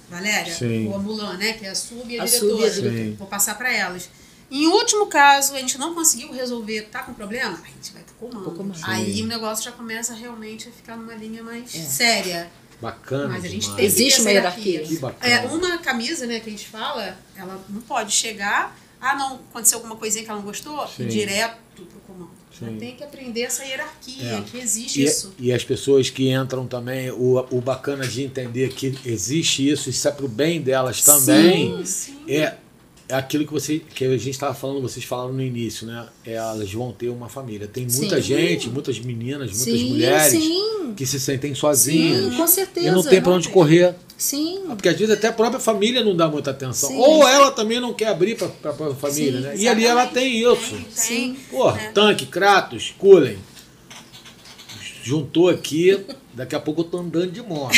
C: Valéria, ou a Mulan, né? Que é a sub e a diretora. Vou passar para elas. Em último caso, a gente não conseguiu resolver, tá com problema? A gente vai pro comando. Aí o negócio já começa realmente a ficar numa linha mais séria.
B: Bacana.
C: Mas a gente tem
D: existe uma hierarquia.
B: Que bacana.
C: Uma camisa, né, que a gente fala, ela não pode chegar Ah, não, aconteceu alguma coisinha que ela não gostou?
B: Sim.
C: Direto pro comando.
B: Sim.
C: Tem que aprender essa hierarquia,
B: É.
C: que existe isso.
B: E as pessoas que entram também, o bacana de entender que existe isso é pro bem delas também.
C: Sim.
B: É aquilo que a gente estava falando, vocês falaram no início, né? Elas vão ter uma família. Tem muita
D: Sim.
B: gente, muitas meninas, muitas
D: Sim,
B: mulheres
D: sim.
B: que se sentem sozinhas.
D: Sim, com certeza.
B: E não tem para onde correr.
D: Sim.
B: Porque às vezes até a própria família não dá muita atenção.
D: Sim.
B: Ou ela também não quer abrir para a própria família,
D: Sim,
B: né? E ali ela tem isso.
C: Sim.
B: Porra,
C: É.
B: Tanque, Kratos, Cullen. Juntou aqui, daqui a pouco eu tô andando de moto.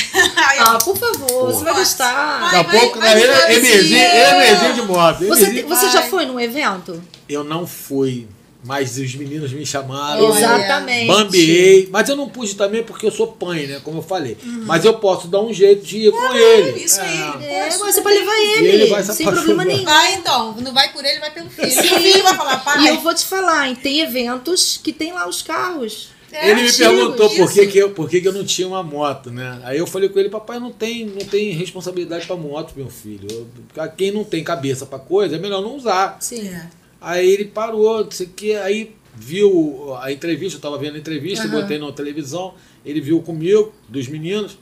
D: Ah, por favor, você vai gostar.
B: Daqui a
C: vai,
B: pouco,
C: vai, vai,
B: MZ de moto.
D: Você já foi num evento?
B: Eu não fui, mas os meninos me chamaram.
D: Exatamente.
B: Bambiei, mas eu não pude também porque eu sou pai, né? Como eu falei. Mas eu posso dar um jeito de ir com ele.
C: Isso aí.
D: É,
C: Pô,
D: mas você pode levar ele,
B: ele vai se
D: sem problema
B: apaixonar.
D: nenhum.
C: Vai então, não vai por ele, vai pelo filho.
D: Sim.
C: O filho vai falar, pai.
D: E eu vou te falar, hein, tem eventos que tem lá os carros.
B: Ele me
D: antigos,
B: perguntou por
C: isso.
B: que eu não tinha uma moto, né? Aí eu falei com ele, papai, não tem responsabilidade pra moto, meu filho. Quem não tem cabeça pra coisa, é melhor não usar.
D: Sim.
C: É.
B: Aí ele parou, não sei o que, aí viu a entrevista, eu tava vendo a entrevista, botei na televisão, ele viu comigo, dos meninos.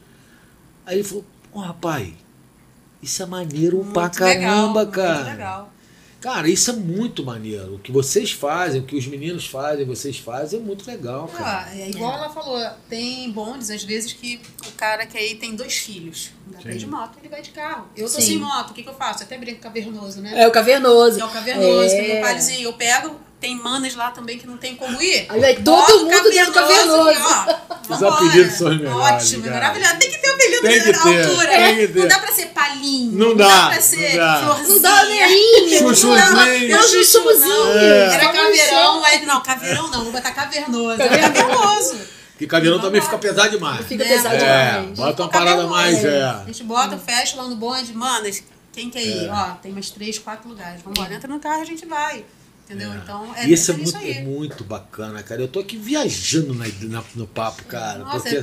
B: Aí ele falou, rapaz, isso é maneiro pra
C: Muito
B: caramba,
C: legal,
B: cara.
C: Muito legal.
B: Cara, isso é muito maneiro. O que vocês fazem, o que os meninos fazem, vocês fazem, é muito legal, cara.
C: É igual ela falou, tem bondes, às vezes, que o cara que aí tem 2 filhos. Não dá pra ir de moto, ele vai de carro. Eu tô
D: Sim.
C: sem moto, o que eu faço? Eu até brinco com cavernoso, né?
D: É o cavernoso.
C: É o cavernoso,
D: É.
C: tem um palhozinho. Eu pego, tem manas lá também que não tem como ir.
D: Aí vai todo
C: Bota o
D: mundo dentro do cavernoso.
C: aqui, ó.
B: Os
C: Vambora.
B: apelidos são os melhores,
C: Ótimo,
B: cara.
C: maravilhoso. Tem que ter apelido
B: Tem que
C: na
B: ter,
C: altura.
B: tem que ter.
C: Não dá pra ser palinho.
B: Não dá,
C: pra ser
B: não dá.
C: florzinha.
D: Não dá nem
B: Chuchuzinho.
C: Não, chuchuzinho.
B: É.
C: Era caveirão, aí não, caveirão não, vou botar cavernoso. Era cavernoso.
B: Porque caveirão também fica pesado demais.
D: Fica
C: É,
D: pesado
B: É,
D: demais.
B: bota uma parada mais,
C: A gente bota, fecha lá no bonde, manas, quem quer ir? Ó, tem mais 3, 4 lugares. Vambora, entra no carro e a gente vai. Entendeu? Então,
B: E isso
C: isso aí.
B: é muito bacana, cara. Eu tô aqui viajando no papo, cara.
C: Nossa,
B: porque,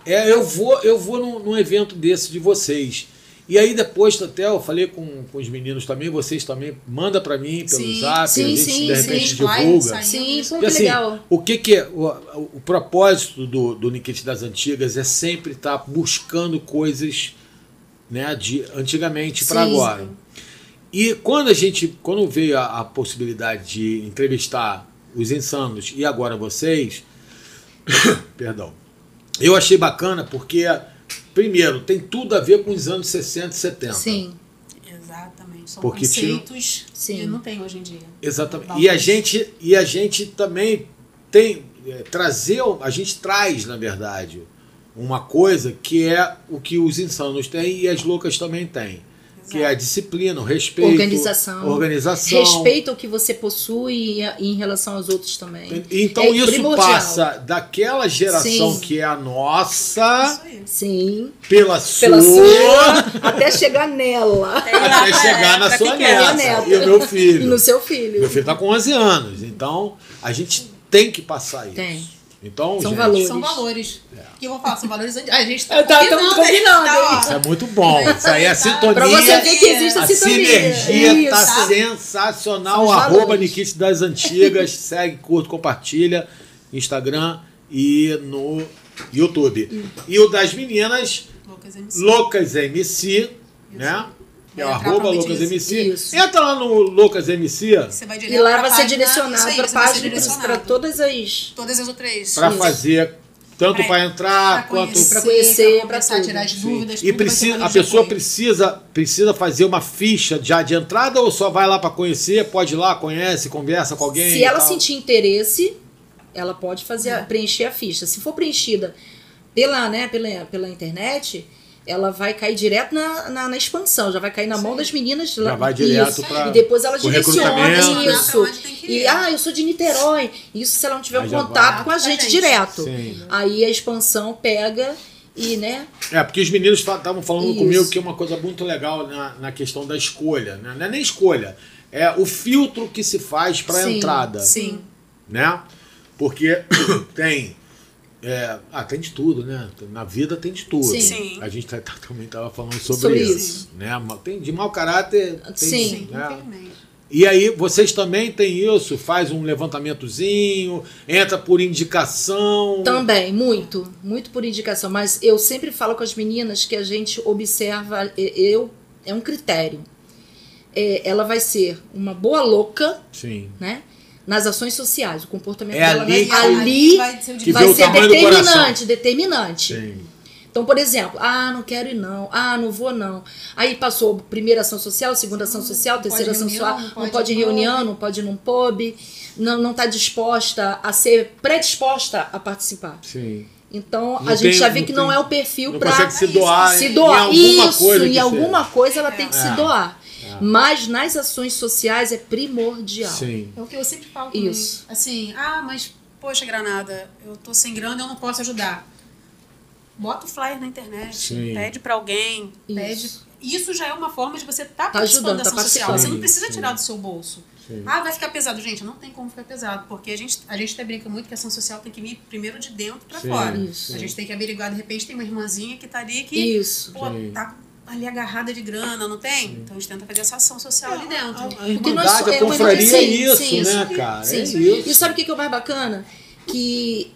C: é porque...
B: eu vou num evento desse de vocês. E aí depois até eu falei com os meninos também, vocês também, manda pra mim pelo
C: Sim,
B: zap,
D: sim,
B: a gente
D: sim,
B: de repente
C: sim.
B: divulga.
D: Sim, pô,
B: E
D: que
B: assim,
D: legal.
B: o que é o propósito do Nikit das Antigas é sempre estar buscando coisas, né, de antigamente para
D: Sim,
B: agora. E quando veio a possibilidade de entrevistar os Insanos e agora vocês, perdão, eu achei bacana porque, primeiro, tem tudo a ver com os anos 60 e 70.
D: Sim,
C: Exatamente. São
B: Porque
C: conceitos
D: Sim.
C: que não tem hoje em dia.
B: Exatamente. E a gente também tem a gente traz, na verdade, uma coisa que é o que os Insanos têm e as loucas também têm. Que é a disciplina, o respeito, organização.
D: Respeita o que você possui em relação aos outros também.
B: Então
D: É
B: isso
D: primordial.
B: passa daquela geração
D: Sim.
B: que é a nossa,
C: Isso aí.
D: Sim.
B: pela
D: Pela
B: sua,
D: sua, até chegar nela.
B: até chegar na
C: pra
B: sua
C: pequena.
B: neta. E o meu
D: E
B: filho.
D: no seu filho.
B: Meu filho está com 11 anos. Então a gente tem que passar isso.
D: Tem.
B: Então,
D: São
B: gente,
D: valores.
C: São valores. O que eu vou falar? São valores antigos. A gente
D: Tá, estamos combinando, hein?
B: isso é muito bom. Isso aí é sintonia.
D: Pra você ver que existe a
B: A
D: sintonia.
B: sinergia tá
D: Isso.
B: sensacional.
D: São os
B: Arroba
D: valores.
B: Nikit das Antigas. Segue, curte, compartilha. Instagram e no YouTube. E o das meninas,
C: Lucas MC.
B: Loucas MC, né? Que é o
C: Vai entrar
B: arroba
C: pra
B: Loucas
C: Isso.
B: MC.
D: Isso.
B: Entra lá no Loucas MC
C: Você vai
D: E
C: direto
D: lá
C: pra
D: vai ser
C: página,
D: direcionado
C: isso aí,
D: para
C: você vai ser
D: página, para
C: direcionado.
D: todas as.
C: Todas as outras.
B: para
C: Isso.
B: fazer, tanto
C: Pra-
B: para entrar
C: pra
B: quanto.
D: Pra conhecer,
C: pra
D: pra
C: conversar,
D: tudo.
C: tirar as
B: Sim.
C: dúvidas.
B: E
C: tudo vai ser
B: a
C: uma
B: pessoa
C: apoio.
B: precisa fazer uma ficha já de entrada ou só vai lá para conhecer, pode ir lá, conhece, conversa com alguém?
D: Se
B: e
D: ela
B: tal?
D: sentir interesse, ela pode preencher a ficha. Se for preenchida pela internet, ela vai cair direto na expansão, já vai cair na mão das meninas lá.
B: Já vai direto
D: Isso.
B: pra-
D: E depois ela
B: pro
D: direciona
B: recrutamento.
D: isso.
C: Pra onde tem que ir.
D: E eu sou de Niterói. Isso se ela não tiver
B: Aí
D: um
B: já
D: contato
B: vai.
D: com a
C: Com a
D: gente
C: gente.
D: direto.
B: Sim.
D: Aí a expansão pega e, né?
B: É, porque os meninos estavam falando
D: Isso.
B: comigo que é uma coisa muito legal na questão da escolha, né? Não é nem escolha, é o filtro que se faz para a
D: Sim,
B: entrada,
C: Sim.
B: né? Porque tem tem de tudo, né? Na vida tem de tudo.
D: Sim.
C: Sim.
B: A gente também estava falando sobre
D: Sobre
B: isso,
D: isso.
B: né? Tem de mau caráter, tem,
D: Sim.
B: né?
C: Infelizmente.
B: E aí, vocês também têm isso? Faz um levantamentozinho, entra por indicação?
D: Também, muito por indicação. Mas eu sempre falo com as meninas que a gente observa, é um critério. Ela vai ser uma boa louca,
B: Sim.
D: né? Nas ações sociais, o comportamento
B: É
D: dela
B: ali
C: vai ser o
B: que
D: vai
B: vê o
D: ser
B: tamanho do coração.
D: determinante.
B: Sim.
D: Então, por exemplo, não quero ir não, não vou não. Aí passou primeira ação social, segunda ação social, terceira ação social, não pode ir em reunião, não pode ir num pub, não está disposta a ser predisposta a participar.
B: Sim.
D: Então,
B: Não
D: a gente
B: tem-
D: já vê
B: não
D: que
B: tem-
D: não é o perfil
B: Não
D: para
B: consegue se doar,
D: se
B: em
D: doar.
B: alguma
D: Isso,
B: coisa
D: em
B: que
D: alguma
B: seja.
D: coisa ela tem que se
B: É.
D: doar. Mas nas ações sociais é primordial.
B: Sim.
C: É o que eu sempre falo também.
D: Isso.
C: Assim, mas, poxa, Granada, eu tô sem grana, eu não posso ajudar. Bota o flyer na internet,
B: Sim.
C: pede pra alguém, pede. Isso já é uma forma de você estar participando
D: ajudando,
C: da
D: tá
C: ação social.
D: participando.
C: Você não precisa
B: Sim.
C: tirar do seu bolso.
B: Sim.
C: Vai ficar pesado. Gente, não tem como ficar pesado, porque a gente até brinca muito que a ação social tem que vir primeiro de dentro pra
B: Sim,
C: fora.
D: isso.
C: A gente tem que averiguar, de repente tem uma irmãzinha que tá ali que
D: Isso.
C: pô,
B: Sim.
C: tá ali agarrada de grana, não tem? Então a gente tenta fazer essa ação social ali dentro.
B: A
D: Porque
B: Irmandade,
D: nós-
B: a confraria
D: sim,
B: é isso,
D: sim,
B: né,
D: sim,
B: cara?
D: sim.
B: É isso.
D: E sabe o que é o mais bacana? Que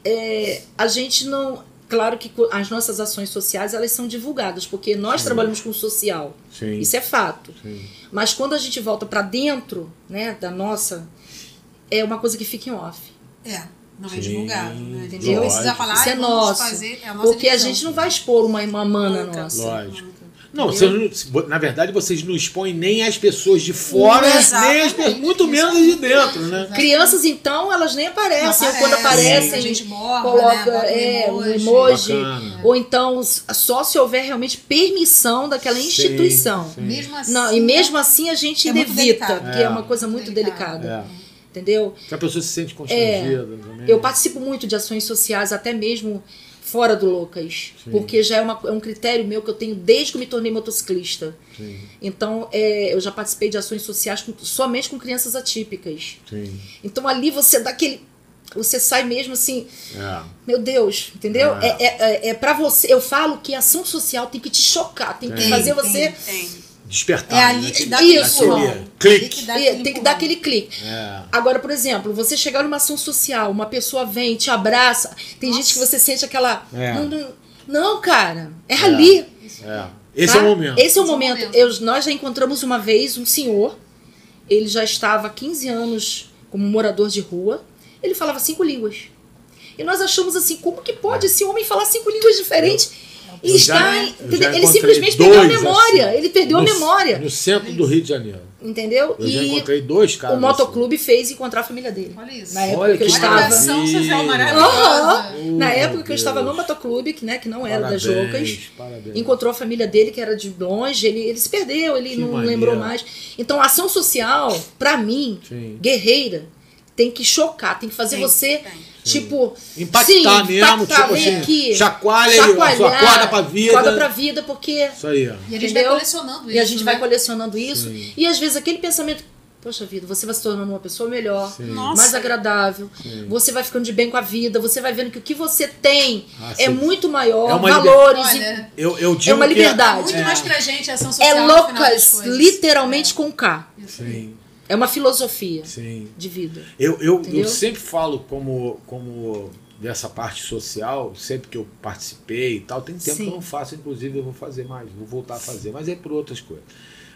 D: a gente não... Claro que as nossas ações sociais, elas são divulgadas, porque nós trabalhamos com o social.
B: Sim.
D: Isso é fato.
B: Sim.
D: Mas quando a gente volta para dentro, né, da nossa... É uma coisa que fica em off.
C: Não é
B: Sim,
C: divulgado, né? A gente
D: entendeu?
C: não precisa falar,
D: Isso é
C: vamos
D: nosso.
C: fazer, é a nossa
D: Porque a
C: divisão.
D: gente não vai expor uma mana
C: Nunca.
D: nossa.
B: Lógico. Não, vocês não- na verdade, vocês não expõem nem as pessoas de fora,
C: Exatamente.
B: nem muito menos as de dentro, né?
D: Crianças, então, elas nem aparecem.
C: Não
D: Ou quando
C: aparece,
D: aparecem,
C: a gente borra,
D: coloca
C: né? Bota um
D: um
C: emoji.
D: emoji.
B: Bacana.
D: Ou então, só se houver realmente permissão daquela
B: Sim,
D: instituição.
B: sim.
C: Mesmo assim,
D: Não, e mesmo assim a gente
C: É muito
D: evita,
C: delicado.
D: porque é uma coisa muito
C: Delicado.
D: delicada.
B: É.
D: Entendeu?
B: Que a pessoa se sente constrangida também.
D: Eu participo muito de ações sociais, até mesmo fora do Loucas.
B: Sim.
D: Porque já é um critério meu que eu tenho desde que eu me tornei motociclista.
B: Sim,
D: Então, eu já participei de ações sociais somente com crianças atípicas.
B: sim.
D: Então, ali você dá aquele... Você sai mesmo assim...
B: É.
D: Meu Deus, entendeu?
B: É.
D: É pra você... Eu falo que a ação social tem que te chocar, tem que
B: Tem,
D: fazer você...
C: Tem.
B: Despertar.
C: É ali
B: né?
C: que dá aquele
D: Isso.
C: empurrão.
B: Clique.
D: Tem que dar aquele clique.
B: É.
D: Agora, por exemplo, você chegar numa ação social, uma pessoa vem, te abraça, tem gente que você sente aquela...
B: É.
D: Não, cara, é ali.
B: É. Esse
D: tá?
B: é o momento.
D: Esse é o
C: Esse é o
D: momento.
C: momento.
D: Nós já encontramos uma vez um senhor, ele já estava há 15 anos como morador de rua, ele falava 5 línguas. E nós achamos assim, como que pode esse homem falar 5 línguas diferentes? E
B: Eu
D: está,
B: já
D: entendeu? Ele
B: encontrei
D: simplesmente perdeu a
B: dois,
D: memória.
B: assim,
D: Ele perdeu a memória.
B: No centro do Rio de Janeiro.
D: Entendeu?
B: Eu já
D: E
B: encontrei dois caras.
D: o motoclube fez encontrar a família dele.
C: Olha isso.
D: Na época
B: Olha
D: que eu
B: que
C: Olha a
D: estava.
C: ação social
B: maravilha.
C: maravilhosa.
D: Na
B: Oh,
D: época
B: meu
D: que eu estava no
B: Deus.
D: motoclube, que não era
B: Parabéns,
D: das Loucas,
B: parabéns.
D: encontrou a família dele, que era de longe, ele se perdeu, ele
B: Que
D: não
B: maneiro.
D: lembrou mais. Então, a ação social, pra mim,
B: Sim.
D: guerreira, tem que chocar, tem que fazer
C: Tem,
D: você,
C: tem.
D: tipo...
B: Impactar mesmo, tipo
D: vem
B: assim,
D: aqui,
B: chacoalha aí, a sua acorda pra vida.
D: Acorda pra vida, porque...
B: Isso aí, ó.
C: E a gente
D: Entendeu?
C: vai colecionando isso.
D: E a gente vai
C: né?
D: colecionando isso.
B: Sim.
D: E às vezes aquele pensamento, poxa vida, você vai se tornando uma pessoa melhor,
B: Sim.
C: Nossa.
D: mais agradável, você vai ficando de bem com a vida, você vai vendo que o que você tem
B: Ah,
D: é
B: sim.
D: muito maior,
B: É uma
D: valores,
C: Olha,
B: Eu digo
D: é uma
B: que
D: liberdade.
C: muito mais pra gente a ação
D: é
C: social. no final das
D: loucas,
C: coisas.
D: literalmente com K.
B: Sim,
D: É uma filosofia
B: sim.
D: de vida.
B: Eu
D: Entendeu?
B: sempre falo como dessa parte social, sempre que eu participei e tal, tem tempo
D: Sim.
B: que eu não faço, inclusive eu vou fazer mais, vou voltar a fazer, mas é por outras coisas.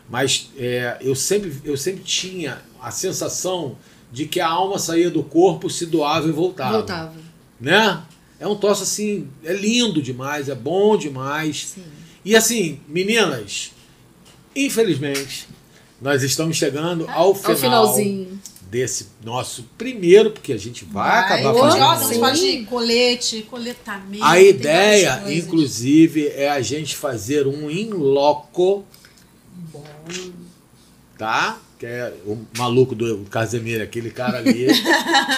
B: Mas eu sempre tinha a sensação de que a alma saía do corpo, se doava e voltava.
D: Voltava.
B: Né? É um troço assim, é lindo demais, é bom demais.
D: Sim.
B: E assim, meninas, infelizmente, nós estamos chegando ao
D: Ao
B: final
D: finalzinho.
B: desse nosso primeiro, porque a gente vai acabar
C: Hoje,
B: fazendo.
C: ó,
B: um
C: vamos falar de colete, coletamento.
B: A
C: tem
B: ideia,
C: várias coisas.
B: inclusive, é a gente fazer um in loco,
C: Bom.
B: tá? Que é o maluco do Casemiro, aquele cara ali.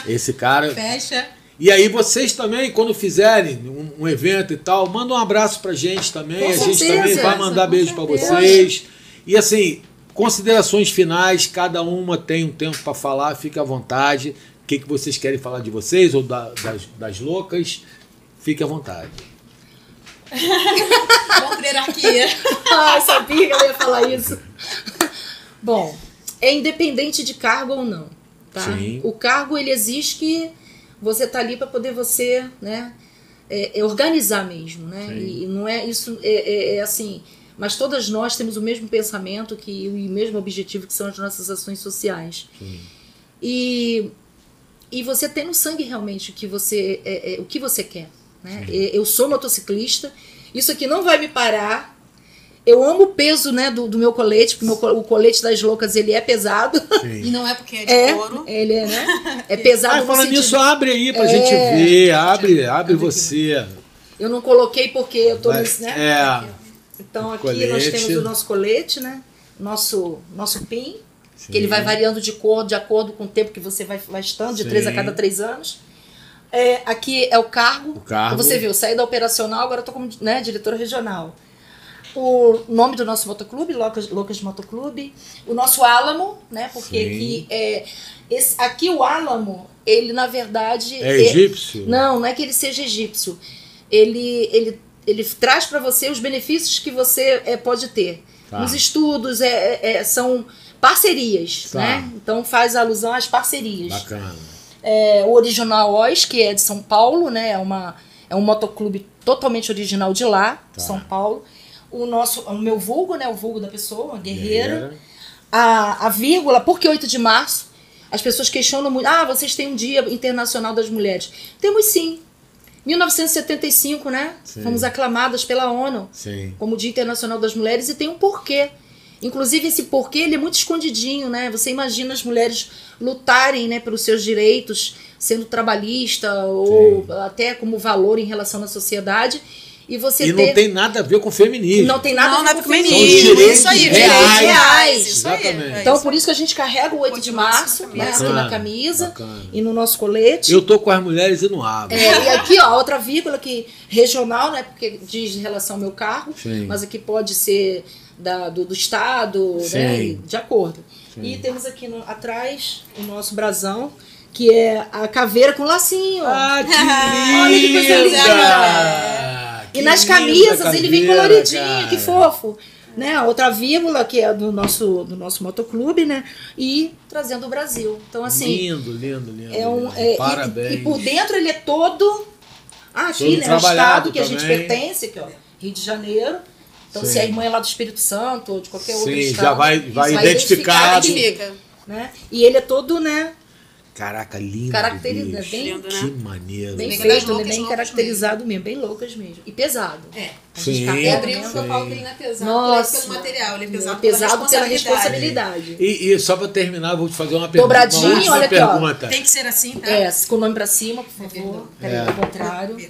B: Esse cara.
C: Fecha.
B: E aí vocês também, quando fizerem um evento e tal, manda um abraço pra gente também.
D: Com
B: A gente
D: certeza,
B: também vai mandar
C: com
B: beijo pra
C: certeza.
B: vocês. E assim, considerações finais, cada uma tem um tempo pra falar, fique à vontade. O que vocês querem falar de vocês ou das loucas, fique à vontade.
C: Contra hierarquia.
D: Ah, eu sabia que ela ia falar isso. Bom, é independente de cargo ou não, tá?
B: Sim.
D: O cargo, ele exige que você tá ali para poder você, né, organizar mesmo, né?
B: Sim.
D: E não é isso, é assim, mas todas nós temos o mesmo pensamento e o mesmo objetivo, que são as nossas ações sociais.
B: Sim.
D: E você tem no sangue realmente o que você quer, né? Eu sou motociclista, isso aqui não vai me parar. Eu amo o peso, né, do meu colete, porque o colete das loucas, ele é pesado.
B: Sim.
C: E não é porque é de couro.
D: Ele é, né? É pesado.
B: Falando nisso, abre aí pra gente ver. Abre você.
D: Eu não coloquei porque eu tô nesse, né? Então aqui
B: colete.
D: nós temos o nosso colete, né? Nosso PIN,
B: Sim.
D: que ele vai variando de cor, de acordo com o tempo que você vai estando, de 3 a cada 3 anos. Aqui é o cargo. Você viu, saí da operacional, agora eu tô como, né, diretora regional. O nome do nosso motoclube, Loucas Motoclube. O nosso Álamo, né? Porque aqui o Álamo, ele na verdade...
B: É egípcio?
D: Não é que ele seja egípcio. Ele traz para você os benefícios que você pode ter.
B: Tá.
D: Nos estudos, são parcerias,
B: Tá.
D: né? Então faz alusão às parcerias.
B: Bacana.
D: O Original Oz, que é de São Paulo, né? É um motoclube totalmente original de lá,
B: Tá.
D: São Paulo. O meu vulgo, né? O vulgo da pessoa, uma guerreira. A vírgula, por que 8 de março? As pessoas questionam muito. Vocês têm um Dia Internacional das Mulheres. Temos sim. 1975, né?
B: Sim.
D: Fomos aclamadas pela ONU
B: Sim.
D: como Dia Internacional das Mulheres, e tem um porquê. Inclusive, esse porquê, ele é muito escondidinho, né? Você imagina as mulheres lutarem, né, pelos seus direitos, sendo trabalhista ou até como valor em relação à sociedade. E
B: não tem nada a ver com feminismo.
D: Não tem nada a ver com feminismo.
B: São direitos
C: Isso aí,
B: reais.
C: Isso aí.
B: Exatamente.
D: Então, por isso que a gente carrega o 8 de março, né, aqui na camisa.
B: Bacana.
D: E no nosso colete.
B: Eu tô com as mulheres e não abro.
D: E aqui, ó, outra vírgula que regional, né? Porque diz em relação ao meu carro,
B: Sim.
D: mas aqui pode ser do estado, né? De acordo. Sim. E temos aqui atrás o nosso brasão, que é a caveira com lacinho.
B: Que linda!
D: Olha que coisa linda! E nas camisas ele vem coloridinho, cara. Que fofo. Né? Outra vírgula, que é do nosso motoclube, né? E trazendo o Brasil. Então, assim.
B: Lindo.
D: Parabéns. E por dentro ele é todo. Aqui, né? O estado que a gente pertence, aqui, ó, Rio de Janeiro. Então, se a irmã é lá do Espírito Santo ou de qualquer outro estado.
B: Já vai identificado.
D: Né? E ele é todo, né?
B: Caraca, lindo.
D: Caracterizado, bem
C: lindo, né?
B: Que maneiro.
D: Bem feito, bem caracterizado mesmo, bem loucas mesmo. E pesado.
C: A gente carrega mesmo, eu falo que ele não é pesado pelo material, ele é pesado pela responsabilidade.
B: E só pra terminar, vou te fazer uma pergunta.
D: Dobradinho, olha aqui, ó.
C: Tem que ser assim, tá?
D: Com o nome pra cima, por favor. Ao contrário.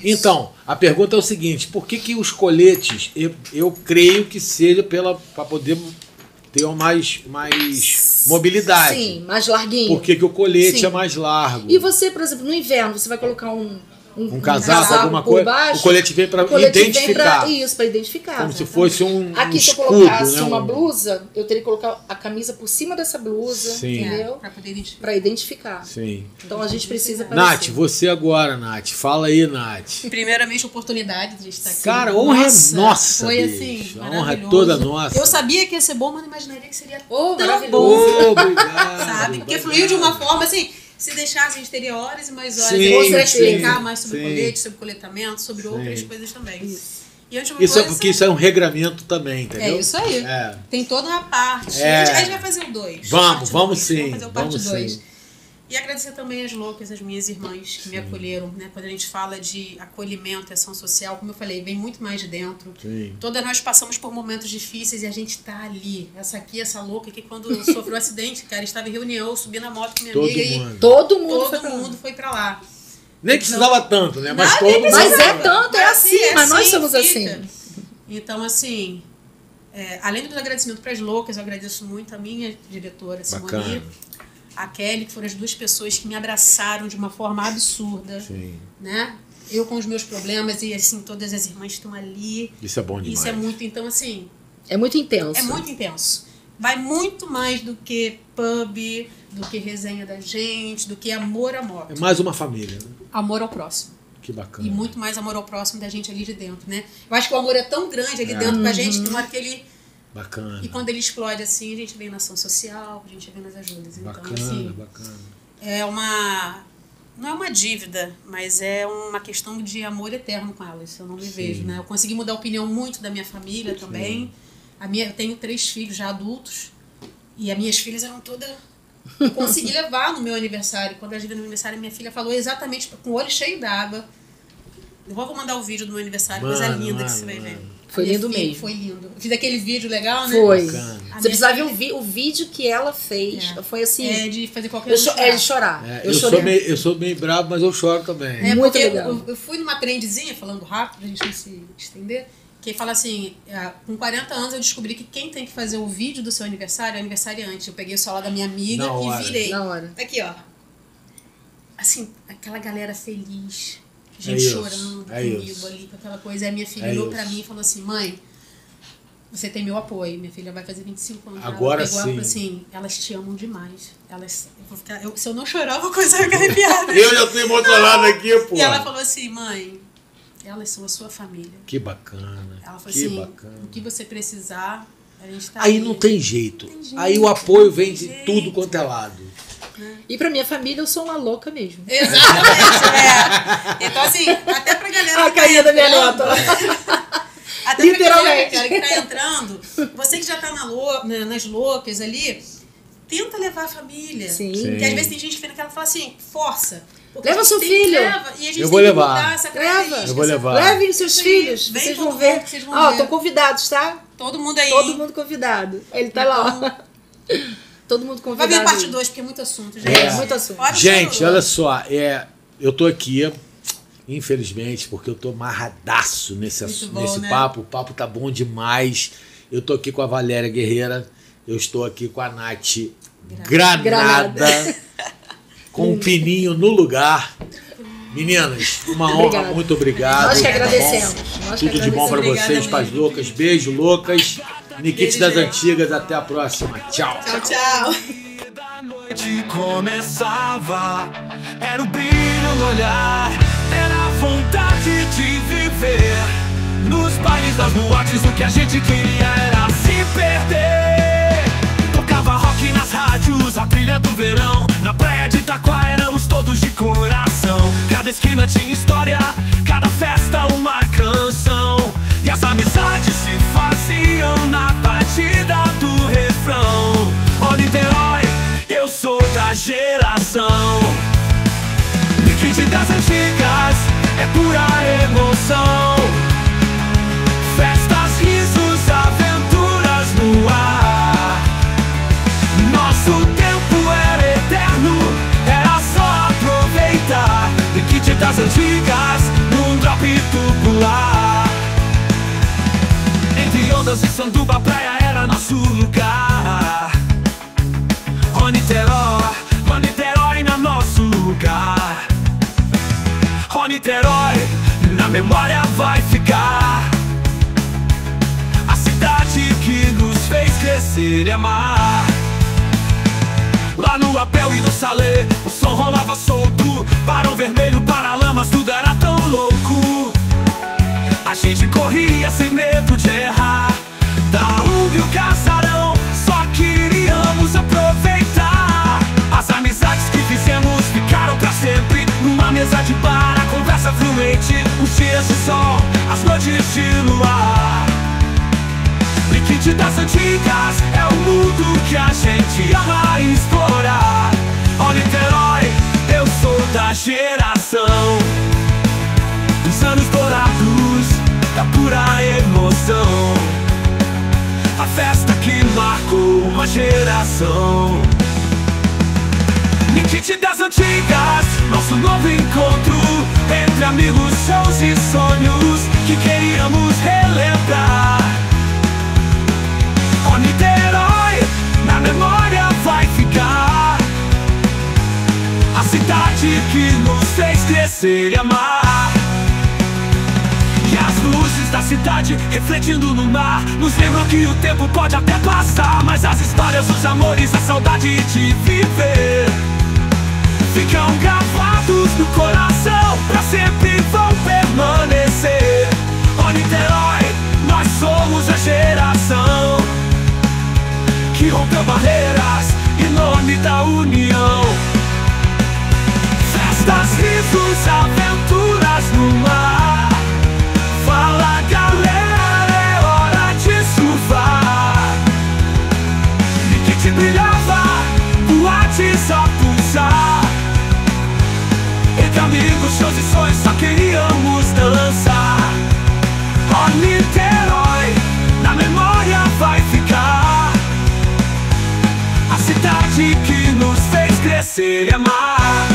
B: Então, a pergunta é o seguinte: por que os coletes, eu creio que seja para poder ter mais mobilidade.
D: Sim, mais larguinho.
B: Por que o colete é mais largo?
D: E você, por exemplo, no inverno, você vai colocar um
B: casaco, alguma coisa,
D: baixo,
B: o colete vem para identificar.
D: Para identificar.
B: Como se fosse um
D: aqui,
B: escudo,
D: se eu colocasse
B: né?
D: uma blusa, eu teria que colocar a camisa por cima dessa blusa,
B: Sim.
D: entendeu? Para identificar.
B: Sim.
D: Então a gente precisa aparecer.
B: Nath, você agora, Nath. Fala aí, Nath.
C: Primeiramente, oportunidade de estar aqui.
B: Cara, honra é nossa.
C: Foi assim,
B: a honra é toda nossa.
C: Eu sabia que ia ser bom, mas não imaginaria que seria tão
B: bom. Obrigado.
C: Sabe? Porque fluiu de uma forma assim. Se deixassem exteriores e mais horas,
B: sim,
C: eu gostaria de explicar mais sobre
B: sim.
C: o colete, sobre o coletamento, sobre outras coisas também. E
B: porque isso é um regramento também, entendeu?
C: É isso aí. Tem toda uma parte. A gente vai fazer o 2.
B: Vamos sim.
C: Vamos fazer o parte 2. E agradecer também as loucas, as minhas irmãs que me acolheram, né? Quando a gente fala de acolhimento e ação social, como eu falei, vem muito mais de dentro.
B: Sim.
C: Todas nós passamos por momentos difíceis e a gente tá ali. Essa louca que quando sofreu um acidente, cara, estava em reunião, eu subi na moto com minha amiga e
D: todo mundo
C: foi pra lá.
B: Nem precisava tanto, né? Mas
D: é assim, mas nós somos assim.
C: Então, assim, além do agradecimento para as loucas, eu agradeço muito a minha diretora, Simone, a Kelly, que foram as duas pessoas que me abraçaram de uma forma absurda.
B: Sim.
C: Né? Eu com os meus problemas e, assim, todas as irmãs estão ali.
B: Isso é bom demais.
C: Isso é muito, então, assim...
D: É muito intenso.
C: É muito intenso. Vai muito mais do que pub, do que resenha da gente, do que amor à moto.
B: É mais uma família, né?
C: Amor ao próximo.
B: Que bacana.
C: E muito mais amor ao próximo da gente ali de dentro, né? Eu acho que o amor é tão grande ali dentro pra gente que uma hora que ele
B: Bacana.
C: E quando ele explode assim, a gente vem na ação social, a gente vem nas ajudas. Então,
B: Bacana,
C: assim,
B: bacana.
C: é uma... Não é uma dívida, mas é uma questão de amor eterno com elas. Eu não me vejo, né? Eu consegui mudar a opinião muito da minha família também. Eu tenho 3 filhos já adultos. E as minhas filhas eram todas... Eu consegui levar no meu aniversário. Quando elas viram no meu aniversário, minha filha falou exatamente, com o olho cheio d'água. Eu vou mandar o vídeo do meu aniversário, coisa linda que você vai ver.
D: Foi lindo mesmo.
C: Foi lindo. Eu fiz aquele vídeo legal, né?
D: Foi.
B: Bacana.
D: Você precisava ver o vídeo que ela fez. Foi assim.
C: É de fazer qualquer
D: É de chorar.
B: Eu sou meio bravo, mas eu choro também.
C: É,
D: muito
C: porque
D: legal.
C: eu fui numa trendzinha, falando rápido, pra gente não se estender, que fala assim, com 40 anos eu descobri que quem tem que fazer o vídeo do seu aniversário é o aniversariante. Eu peguei o celular da minha amiga e virei.
D: Na hora.
C: Aqui, ó. Assim, aquela galera feliz,
B: É
C: gente
B: isso,
C: chorando
B: é
C: comigo
B: isso.
C: ali, com aquela coisa. Aí a minha filha
B: É
C: olhou
B: isso.
C: pra mim e falou assim, mãe, você tem meu apoio. Minha filha vai fazer 25 anos.
B: Agora
C: ela pegou,
B: sim.
C: Ela falou assim, elas te amam demais. Se eu não chorar, eu vou coisa arrepiada.
B: Eu já tô emocionado aqui, pô.
C: E ela falou assim, mãe, elas são a sua família.
B: Que bacana.
C: Ela falou
B: Que
C: assim,
B: bacana.
C: o que você precisar, a gente tá
B: Aí não tem jeito. Aí o apoio vem de tudo quanto é lado.
D: E pra minha família, eu sou uma louca mesmo.
C: Exatamente, Então, assim, até pra galera
D: A carinha da minha
C: entrando,
D: nota.
C: até
D: Literalmente.
C: pra galera que tá entrando, você que já tá nas loucas ali, tenta levar a família.
D: Sim.
C: Porque às vezes tem gente que vem naquela e fala assim, força. Porque
D: Leva
C: a gente
D: seu
C: tem que
D: filho.
C: levar, e a gente
B: Eu vou
C: tem que
B: levar.
C: mudar essa
D: Leva.
C: característica,
B: Eu vou
C: essa
B: levar.
D: Levem os seus
C: Isso aí.
D: filhos.
C: Vem
D: Vocês
C: todo
D: vão
C: mundo
D: ver.
C: que vocês vão
D: Ó,
C: ver.
D: estão convidados, tá?
C: Todo mundo aí.
D: Todo mundo convidado. Ele tá lá. Todo mundo
C: Vai
D: convidado.
C: vir a parte 2, porque é muito assunto, gente.
D: É, muito assunto.
C: Fora o
B: Gente,
C: chororô.
B: olha só, eu tô aqui, infelizmente, porque eu tô amarradaço nesse
C: bom, né?
B: papo. O papo tá bom demais. Eu tô aqui com a Valéria Guerreira, eu estou aqui com a Nath Granada, com um pininho no lugar. Meninas, uma honra,
D: Obrigada.
B: muito obrigado.
D: Nós que
B: tá bom?
D: agradecemos. Nós que
B: Tudo de bom pra
C: agradecemos.
B: vocês,
C: Obrigada,
B: pras loucas. Beijo, loucas. Nikit
C: Beijo,
B: das
C: gente.
B: Antigas, até a próxima. Tchau.
C: Tchau, tchau.
A: Da noite começava, era o brilho no olhar, era a vontade de viver. Nos bailes das boates o que a gente queria era se perder. Tocava rock nas rádios, a trilha do verão. Na praia de Itaquá éramos todos de coração. Cada esquina tinha história, cada festa uma canção. E as amizades se faziam na batida do refrão. Ó Niterói, eu sou da geração Nikit das antigas, é pura emoção. Festas, risos, aventuras no ar. Nosso tempo era eterno, era só aproveitar. Nikit das antigas, num drop tubular. Entre ondas e Sanduba, a praia era nosso lugar. Ó Niterói na nosso lugar. Ó Niterói, na memória vai ficar. A cidade que nos fez crescer e amar. Lá no Apel e no Salê, o som rolava solto. Barão Vermelho, Paralamas, tudo era tão louco. A gente corria sem medo de errar. Da UB e o Casarão, só queríamos aproveitar. As amizades que fizemos ficaram pra sempre. Numa mesa de bar, a conversa fluente. Os dias de sol, as noites de luar. Nikit das antigas, é o mundo que a gente ama explorar. Ó Niterói, eu sou da geração dos anos dourados, da pura emoção. A festa que marcou uma geração. Nikit das antigas, nosso novo encontro. Entre amigos, shows e sonhos que queríamos relembrar. Ó Niterói, na memória vai ficar. A cidade que nos fez crescer e amar. E as luzes da cidade refletindo no mar nos lembram que o tempo pode até passar, mas as histórias, os amores, a saudade de viver ficam gravados no coração, pra sempre vão permanecer. Ó Niterói, nós somos a geração que rompeu barreiras em nome da união. Festas, risos, aventuras no mar. Fala galera, é hora de surfar. Niquete brilhava, boates a pulsar. Entre amigos, shows e sonhos, só queríamos dançar. Ó Niterói, na memória vai ficar. A cidade que nos fez crescer e amar.